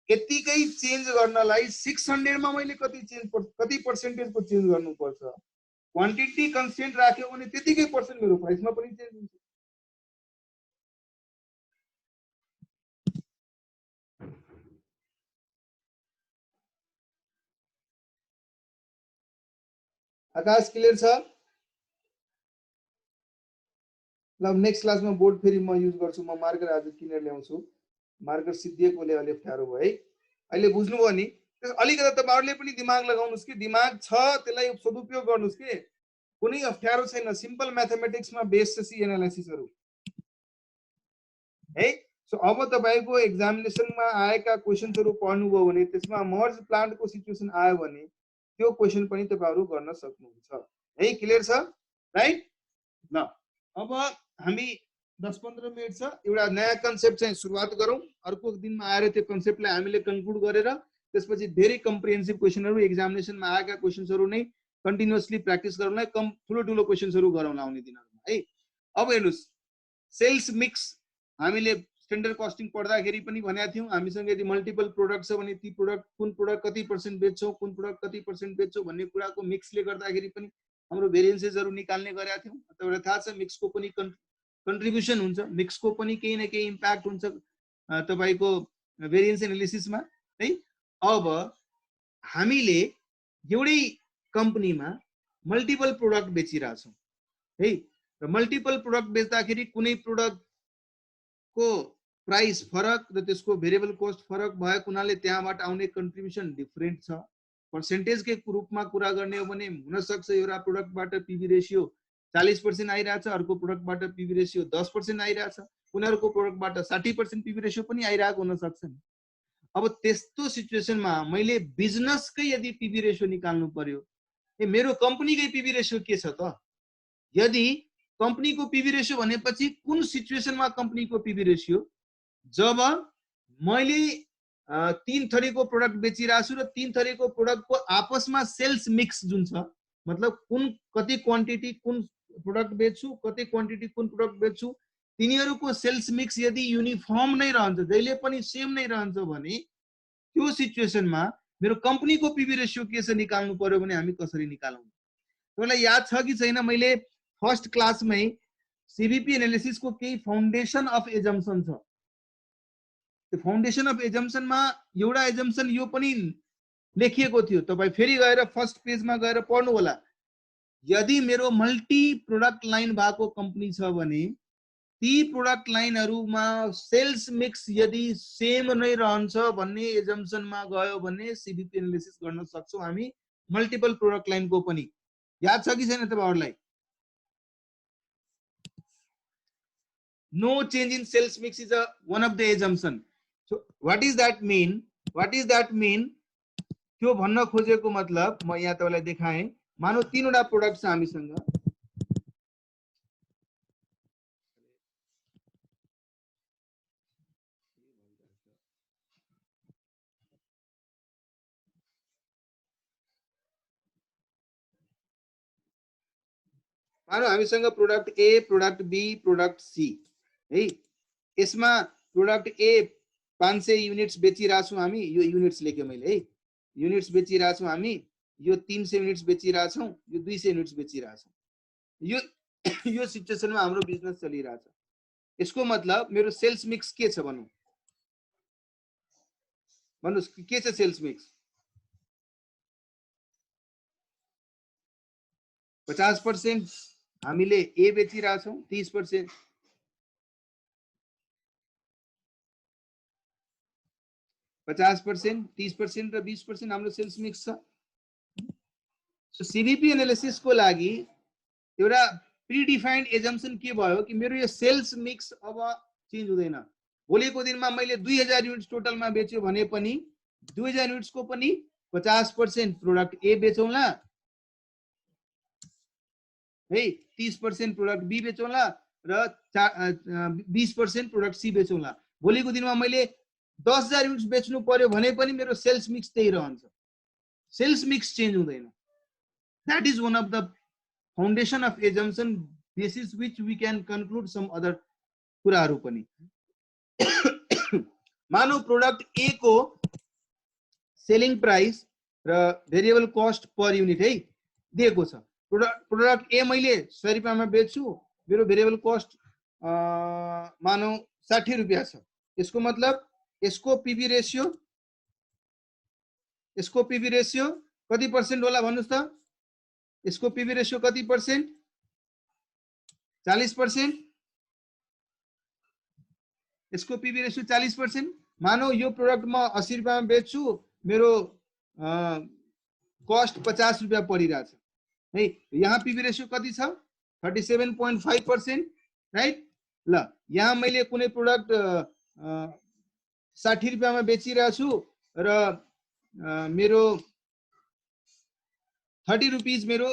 यतिकै चेन्ज गर्नलाई 600 मा मैले कति पर्सेन्टेजको चेन्ज गर्नुपर्छ। क्वान्टिटी कन्स्टेन्ट राख्यो भने त्यतिकै पर्सेन्ट मेरो प्राइसमा पनि चेन्ज हुन्छ। आकाश क्लियर छ? ल नेक्स्ट क्लासमा बोर्ड फेरि म युज गर्छु। म मार्कर आज किनेर ल्याउँछु, मार्कर सिद्धिएकोले अलि अप्ठ्यारो भयो है। अहिले बुझ्नुभयो नि? अलिकति तपाईहरुले पनि दिमाग लगाउनुस् कि दिमाग छ त्यसलाई सदुपयोग गर्नुस् के, कुनै अप्ठ्यारो छैन। सिम्पल म्याथमेटिक्समा बेस्ड छ सी एनालाइसिसहरु है। सो अब तपाईको एक्जामिनेसनमा आएका क्वेशन्सहरु पढ्नुभयो भने त्यसमा मर्ज प्लान्टको सिचुएसन आयो भने त्यो क्वेशन पनि तपाईहरु गर्न सक्नुहुन्छ है। क्लियर छ? राइट। ल अब हामी 10-15 मिनेट छ, एउटा नयाँ कन्सेप्ट चाहिँ सुरुवात गरौँ। अर्को दिनमा आएर त्यो कन्सेप्टलाई हामीले कन्क्लुड गरेर त्यसपछि धेरै कम्प्रिहेन्सिभ क्वेशनहरु एक्जामिनेसनमा आएका क्वेशन्सहरु नै कन्टिन्युअसली प्र्याक्टिस गरौँला, कम ठुलो ठुलो क्वेसन्सहरू गरौँला आउने दिनहरूमा है। अब हेर्नुहोस् सेल्स मिक्स हामीले स्ट्यान्डर्ड कस्टिङ पढ्दाखेरि पनि भनेका थियौँ, हामीसँग यदि मल्टिपल प्रोडक्ट छ भने ती प्रोडक्ट कुन प्रोडक्ट कति पर्सेन्ट बेच्छौँ, कुन प्रोडक्ट कति पर्सेन्ट बेच्छौँ भन्ने कुराको मिक्सले गर्दाखेरि पनि हाम्रो भेरिएन्सेसहरू निकाल्ने गरेका थियौँ। तपाईँलाई थाहा छ मिक्सको पनि कन्ट्रिब्युसन हुन्छ, मिक्सको पनि केही न केही इम्प्याक्ट हुन्छ तपाईँको भेरिएन्स एनालिसिसमा है। अब हामीले एउटै कम्पनीमा मल्टिपल प्रोडक्ट बेचिरहेछौँ है, र मल्टिपल प्रोडक्ट बेच्दाखेरि कुनै प्रोडक्टको प्राइस फरक र त्यसको भेरिएबल कस्ट फरक भएको हुनाले त्यहाँबाट आउने कन्ट्रिब्युसन डिफरेन्ट छ। पर्सेन्टेजकै रूपमा कुरा गर्ने हो भने हुनसक्छ एउटा प्रोडक्टबाट पिभी रेसियो 40% आइरहेछ, अर्को प्रोडक्टबाट पिभी रेसियो 10% आइरहेछ, उनीहरूको प्रोडक्टबाट 60% पिभी रेसियो पनि आइरहेको हुनसक्छ नि। अब त्यस्तो सिचुएसनमा मैले बिजनेसकै यदि पिभी रेसियो निकाल्नु पर्यो, मेरो कम्पनीकै पिभी रेसियो के छ त? यदि कम्पनीको पिभी रेसियो भनेपछि कुन सिचुएसनमा कम्पनीको पिभी रेसियो? जब मैले 3 थरीको प्रोडक्ट बेचिरहेको छु र 3 थरीको प्रोडक्टको आपसमा सेल्स मिक्स जुन छ, मतलब कुन कति क्वान्टिटी कुन प्रोडक्ट बेच्छु, कति क्वान्टिटी कुन प्रोडक्ट बेच्छु, तिनीहरूको सेल्स मिक्स यदि युनिफर्म नै रहन्छ, जहिले पनि सेम नै रहन्छ भने त्यो सिचुएसनमा मेरो कम्पनीको पिभी रेसियो के छ निकाल्नु पर्यो भने हामी कसरी निकालौँ? तपाईँलाई याद छ कि छैन, मैले फर्स्ट क्लासमै सीबीपी एनालिसिसको केही फाउन्डेसन अफ एजम्पसन छ। त्यो फाउन्डेसन अफ एजम्पसनमा एउटा एजम्पसन यो पनि लेखिएको थियो, तपाईँ फेरि गएर फर्स्ट पेजमा गएर पढ्नु होला। यदि मेरो मल्टी प्रोडक्ट लाइन भएको कम्पनी छ भने ती प्रोडक्ट लाइनहरूमा सेल्स मिक्स यदि सेम नै रहन्छ भन्ने एजम्पसनमा गयो भने सीबीपी एनालिसिस गर्न सक्छौँ हामी मल्टिपल प्रोडक्ट लाइनको पनि। याद छ कि छैन तपाईहरुलाई? No change in sales mix is one of the assumption. So what is that mean? What is that mean? त्यो भन्न खोजेको मतलब म यहाँ तपाईलाई देखाएँ। मानौ तीनवटा प्रोडक्ट छ हामीसँग, मानौ हामीसँग product A, product B, product C है। यसमा प्रोडक्ट ए 500 युनिट्स बेचिरहेको छौं हामी, यो युनिट्स लेख्यो मैले है, युनिट्स बेचिरहेको छौं हामी, यो 300 युनिट्स बेचिरहेको छौं, यो 200 युनिट्स बेचिरहेको छौं। यो सिचुएसनमा हाम्रो बिजनेस चलिरहेछ। यसको मतलब मेरो सेल्स मिक्स के छ भन्नु? भन्नुस् के छ सेल्स मिक्स? 50% हामीले ए बेचिरहेछौं, 30% 50%, 30% र 20% हाम्रो सेल्स मिक्स छ। सो सीबीपी एनालिसिस को लागि एउटा प्रिडिफाइन्ड एजम्पसन के भयो कि मेरो यो सेल्स मिक्स अब चेन्ज हुँदैन। भोलिको दिनमा मैले 2000 युनिट्स टोटलमा बेच्यो भने पनि 2000 युनिट्सको पनि 50% प्रोडक्ट ए बेचौँला है, 30% प्रोडक्ट बी बेचौँला र 20% प्रोडक्ट सी बेचौँला। भोलिको दिनमा मैले 10,000 युनिट्स बेच्नु पर्यो भने पनि मेरो सेल्स मिक्स त्यही रहन्छ, सेल्स मिक्स चेन्ज हुँदैन। That is one of the foundation of assumption basis which we can conclude some other कुराहरु पनि। मानौ प्रोडक्ट ए को सेलिङ प्राइस र भेरिएबल कस्ट पर युनिट है दिएको छ। प्रोडक्ट ए मैले 100 रुपैयाँमा बेच्छु, मेरो भेरिएबल कस्ट मानौ 60 रुपैयाँ छ। यसको मतलब यसको पीवी रेशियो कति पर्सेन्ट होला भन्नुस् त? इसको पीवी रेशियो कति पर्सेन्ट? 40%। इसको पीवी रेशियो 40%। मानौ यो प्रोडक्ट म 80 रुपैयाँमा बेच्छु, मेरो कस्ट 50 रुपैयाँ परिरहेछ है। यहाँ पीवी रेशियो कति छ? 37.5%, राइट? ल यहाँ मैले कुनै प्रोडक्ट 60 रुपैयाँमा बेचिरहेको छु र मेरो 30 रुपीज मेरो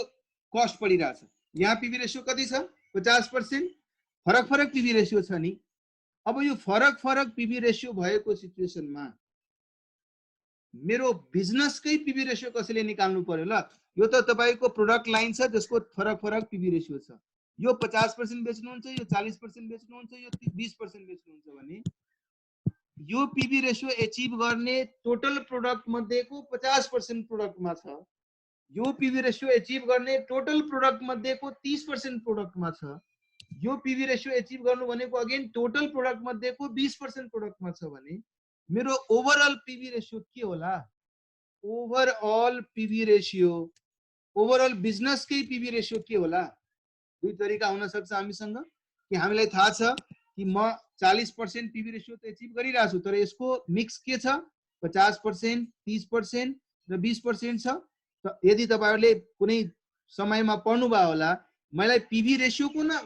कस्ट परिरहेछ। यहाँ पीवी रेशियो कति छ? 50%। फरक पीवी रेशियो छ नि। अब यो फरक पीवी रेशियो भएको सिचुएसनमा मेरो बिजनेसकै पीवी रेशियो कसैले निकाल्नु पर्यो ल। यो त तपाईको प्रोडक्ट लाइन छ जसको फरक फरक पीवी रेशियो छ। यो 50% बेच्नुहुन्छ, यो 40% बेच्नुहुन्छ, यो 20% बेच्नुहुन्छ भने यो पीवी रेशियो एचिभ गर्ने टोटल प्रोडक्ट मध्येको 50% प्रोडक्टमा छ। यो पीवी रेशियो एचिभ गर्ने टोटल प्रोडक्ट मध्येको 30% प्रोडक्टमा छ। यो पीवी रेशियो एचिभ गर्नु भनेको अगेन टोटल प्रोडक्ट मध्येको 20% प्रोडक्टमा छ भने मेरो ओभरअल पीवी रेशियो के होला? ओभरअल पीवी रेशियो, ओभरअल बिजनेसकै पीवी रेशियो के होला? दुई तरिका हुन सक्छ हामीसँग कि हामीलाई थाहा छ कि म 40% पीवी रेशियो त एचिभ गरिरहेको छु, तर यसको मिक्स के छ? 50%, 30% र 20% छ। यदि तपाईहरुले कुनै समयमा पढ्नु भयो होला, मलाई पीवी रेशियो को न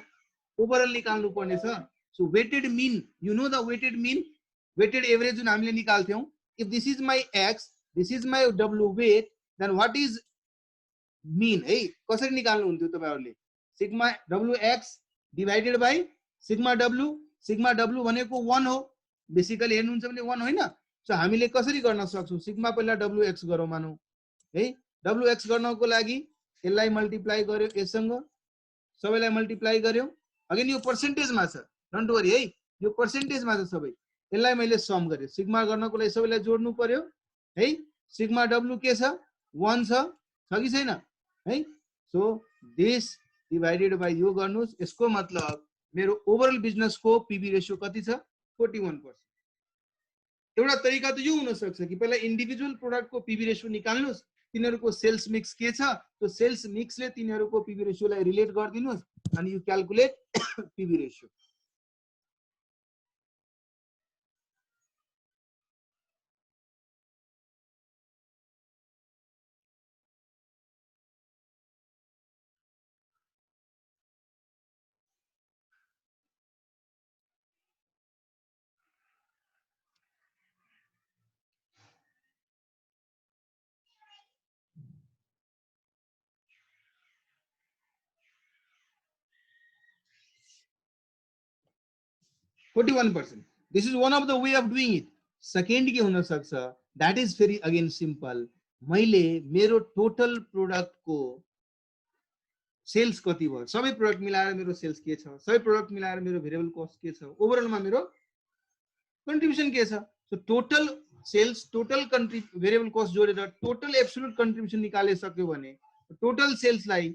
ओभरअल निकाल्नु पर्ने छ। So weighted mean, you know the weighted mean, weighted average जुन हामीले निकाल्थ्यौं। If this is my X, this is my W weight, then what is mean है? कसरी निकाल्नु हुन्थ्यो तपाईहरुले? Sigma W X divided by sigma W. Sigma W भनेको 1 हो, बेसिकली हेर्नुहुन्छ भने 1 होइन। सो हामीले कसरी गर्न सक्छौं? सिग्मा पहिला डब्लु एक्स गरौँ मानौ है। डब्लु एक्स गर्नको लागि यसलाई मल्टिप्लाई गर्यो यससँग, सबैलाई मल्टिप्लाई गर्यो। अगेन यो पर्सेन्टेजमा छ, डोन्ट वरी है, यो पर्सेन्टेजमा छ सबै। यसलाई मैले सम गरे, सिग्मा गर्नको लागि सबैलाई जोड्नु पर्यो है। सिग्मा डब्लु के छ? 1 छ कि छैन है? सो दिस डिवाइडेड बाई यो गर्नुस्। यसको मतलब मेरो ओभरअल बिजनेसको पीवी रेशियो कति छ? 41%। एउटा तरिका त यो हुन सक्छ कि पहिला इन्डिभिजुअल प्रोडक्टको पीवी रेशियो निकाल्नुस्, तिनीहरुको सेल्स मिक्स के छ, त्यो सेल्स मिक्सले तिनीहरुको पीवी रेशियोलाई रिलेट गरिदिनुस् अनि you calculate PV ratio. This is one of the way of doing it. Second के हुन सक्छ, that is very again simple. मैले मेरो टोटल प्रोडक्ट को सेल्स कति भयो, सबै प्रोडक्ट मिलाएर मेरो सेल्स के छ, सबै प्रोडक्ट मिलाएर मेरो भेरिएबल कस्ट के छ, ओभरअलमा मेरो कन्ट्रिब्युसन के छ। So total sales, total variable cost जोडेर टोटल एब्सोल्युट कन्ट्रिब्युसन निकालिसक्यो भने टोटल सेल्सलाई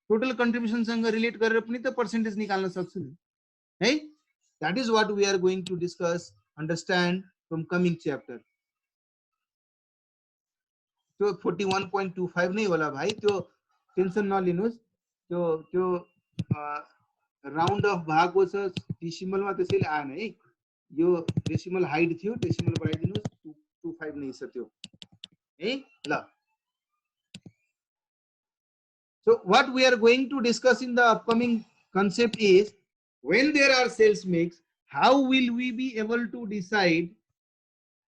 टोटल कन्ट्रिब्युसनसँग रिलेट गरेर पनि त पर्सेन्टेज निकाल्न सक्छु नि है। That is what we are going to discuss, understand from coming chapter. तो 41.25 नहीं होला भाई, त्यो टेंशन न लिनुस्। त्यो राउन्ड अफ भएको छ डेसिमलमा, त्यसैले आएन है। यो डेसिमल हाइट थियो, डेसिमल बढाइदिनुस्, 225 नहीं छ त्यो है ल। So what we are going to discuss in the upcoming concept is, when there are sales mix, how will we be able to decide?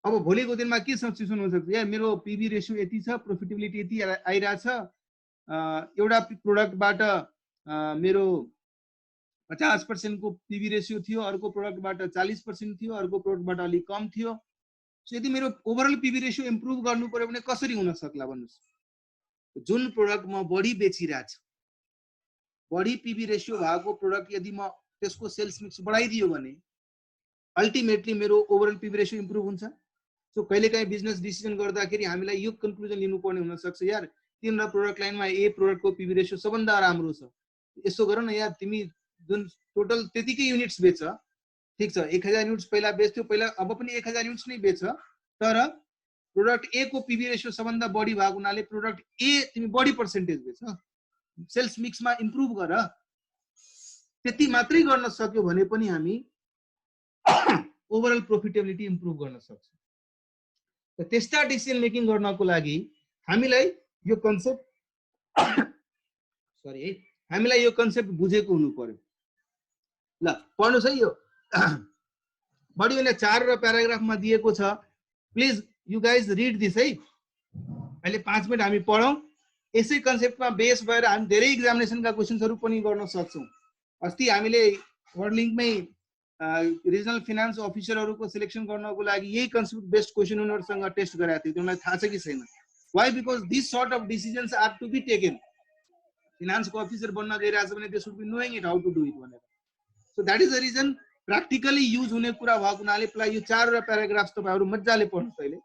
अब भोलिको दिनमा के सिचुएसन हुन सक्छ? यार मेरो पीवी रेशियो यति छ, प्रॉफिटेबिलिटी यति आइराछ, एउटा प्रोडक्टबाट मेरो 50% को पीवी रेशियो थियो, अर्को प्रोडक्टबाट 40% थियो, अर्को प्रोडक्टबाट अलि कम थियो। सो यदि मेरो ओभरअल पीवी रेशियो इम्प्रुभ गर्नु पर्यो भने कसरी हुन सक्ला भन्नुस्? जुन प्रोडक्ट म बढी बेचिरहेको छु, बढी पीवी रेशियो भएको प्रोडक्ट यदि म त्यसको सेल्स मिक्स बढाइदियो भने अल्टिमेटली मेरो ओभरअल पीवी रेशियो इम्प्रुभ हुन्छ। सो कहिलेकाहीँ बिजनेस डिसिजन गर्दाखेरि हामीलाई यो कन्क्लुजन लिनुपर्ने हुन सक्छ, यार तिम्रो प्रोडक्ट लाइनमा ए प्रोडक्टको पीवी रेशियो सबभन्दा राम्रो छ, यसो गर न यार, तिमी जुन टोटल त्यतिकै युनिट्स बेच, ठीक छ 1000 युनिट्स पहिला बेच्थ्यौ, पहिला अब पनि 1000 युनिट्स नै बेच, तर प्रोडक्ट ए को पीवी रेशियो सबभन्दा बढी भएको हुनाले प्रोडक्ट ए तिमी बढी पर्सेन्टेज बेच, सेल्स मिक्समा इम्प्रुभ गर। त्यति मात्रै गर्न सक्यो भने पनि हामी ओभरअल प्रॉफिटेबिलिटी इम्प्रुभ गर्न सक्छौं। त त्यस्ता डिसिजन मेकिङ गर्नको लागि हामीलाई यो कन्सेप्ट सरी है, हामीलाई यो कन्सेप्ट बुझेको हुनु पर्यो। ल पढ्नुस् है, यो बढी भने 4 र प्याराग्राफमा दिएको छ। Please you guys read this है। अहिले 5 मिनेट हामी पढौं। यसै कन्सेप्टमा बेस भएर हामी धेरै एक्जामिनेसनका क्वेशन्सहरु पनि गर्न सक्छौं। अस्ति हामीले वर्ड लिंकमै रिजनल फिनान्स अफिसरहरूको सिलेक्सन गर्नको लागि यही कन्सेप्ट बेस्ड क्वेसन उनीहरूसँग टेस्ट गराएको थियो, उनीहरूलाई थाहा छ कि छैन? Why? Because this sort of decisions are to be taken. फिनान्सको अफिसर बन्न गइरहेछ भने they should be knowing it how to do it भनेर। So that is the reason practically use हुने कुरा भएको हुनाले यो 4 प्याराग्राफ्स तपाईँहरू मजाले पढ्नुहोस् अहिले।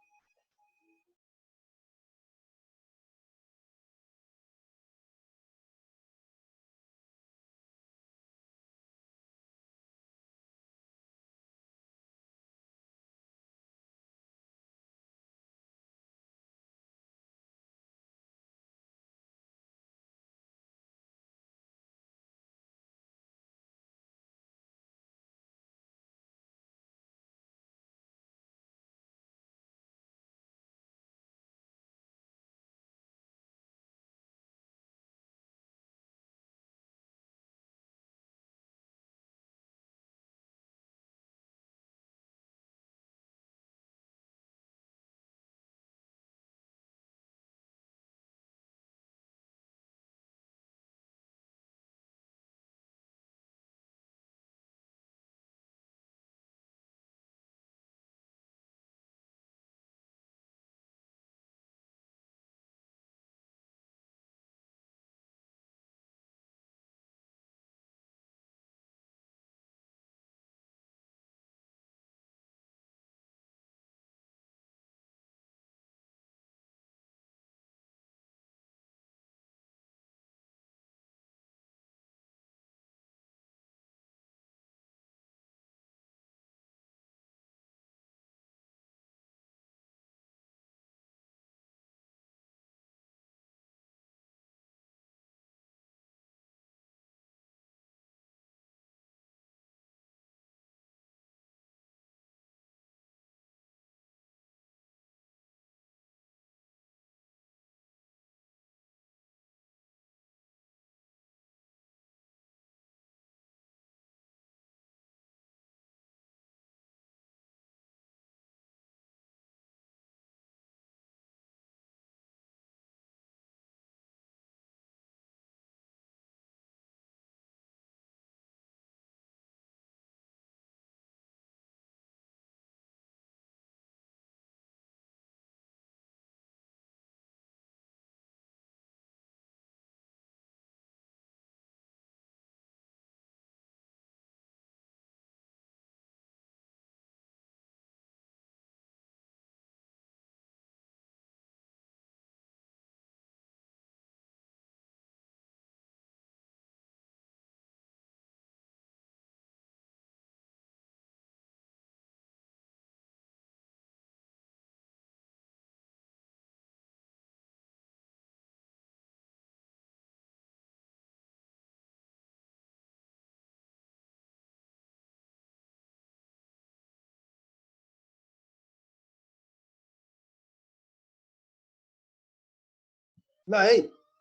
ल है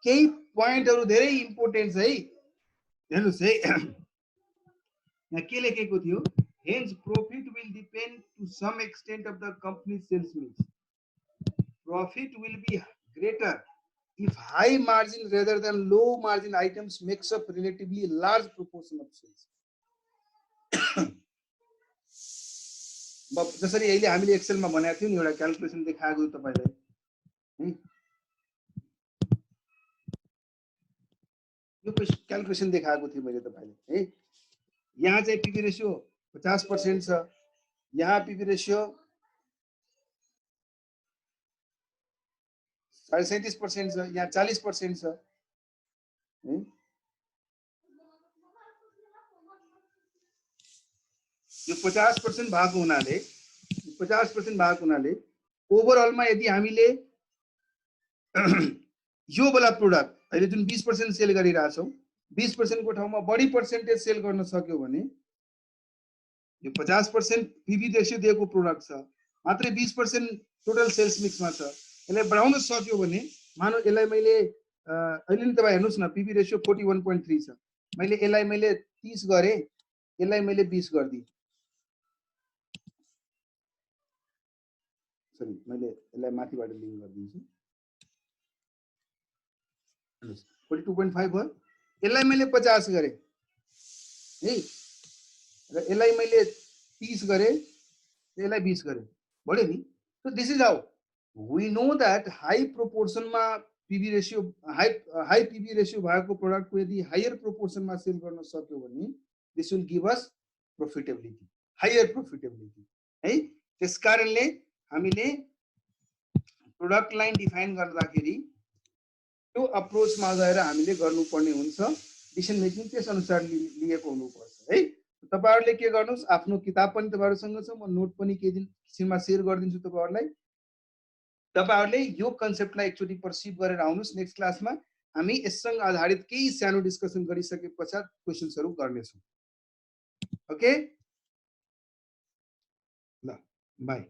केही पोइन्टहरु धेरै इम्पोर्टेन्ट छ है, हेर्नुस् है। यहाँ के लेखेको थियो? Hence profit will depend to some extent of the company's sales mix. Profit will be greater if high margin rather than low margin items makes up relatively large proportion of sales. जसरी अहिले हामीले एक्सेलमा भनेको थियौं नि, एउटा calculation देखाएको तपाईलाई, यो क्याल्कुलेसन देखाएको थिएँ मैले तपाईलाई है। यहाँ चाहिँ पीवी रेशियो 50% छ, यहाँ पीवी रेशियो 37.5% छ, यहाँ 40% छ है। यो 50% भएको हुनाले 50% भएको हुनाले ओभरअलमा यदि हामीले यो वाला प्रोडक्ट अहिले जुन 20% सेल गरिरहेका छौं, 20% को ठाउँमा बढी पर्सेन्टेज सेल गर्न सक्यो भने यो 50% पीवी रेशियो दिएको प्रोडक्ट छ, मात्रै 20% टोटल सेल्स मिक्समा छ। यसलाई बढाउन सक्यो भने मानौ यसलाई मैले अहिले नि तपाई हेर्नुस् न, पीवी रेशियो 41.3 छ, मैले यसलाई मैले 30 गरे, यसलाई मैले 20 गर्दिए, सरी मैले यसलाई माथिबाट लिंक गर्दिन्छु, 42.5 भयो, यसलाई मैले 50 गरे है। र यसलाई मैले 30 गरे, यसलाई 20 गरे, बढ्यो नि। So this is how we know that high प्रोपोर्सनमा PB ratio high PB ratio भएको प्रोडक्टको यदि हायर प्रोपोर्सनमा सेल गर्न सक्यो भने this will give us profitability, higher profitability है। त्यसकारणले हामीले प्रोडक्ट लाइन डिफाइन गर्दाखेरि त्यो अप्रोचमा गएर हामीले गर्नुपर्ने हुन्छ, डिसिजन मेकिङ त्यस अनुसार लिएको हुनुपर्छ है। तपाईहरुले के गर्नुस्, आफ्नो किताब पनि तपाईहरुसँग छ, म नोट पनि केही दिन एकछिनमा शेयर गरिदिन्छु तपाईहरुलाई। तपाईहरुले यो कन्सेप्टलाई एकचोटी पर्सिभ गरेर आउनुस्। नेक्स्ट क्लासमा हामी यससँग आधारित केही सानो डिस्कसन गरिसके पश्चात क्वेशन्सहरु गर्नेछौँ। ओके ल बाई।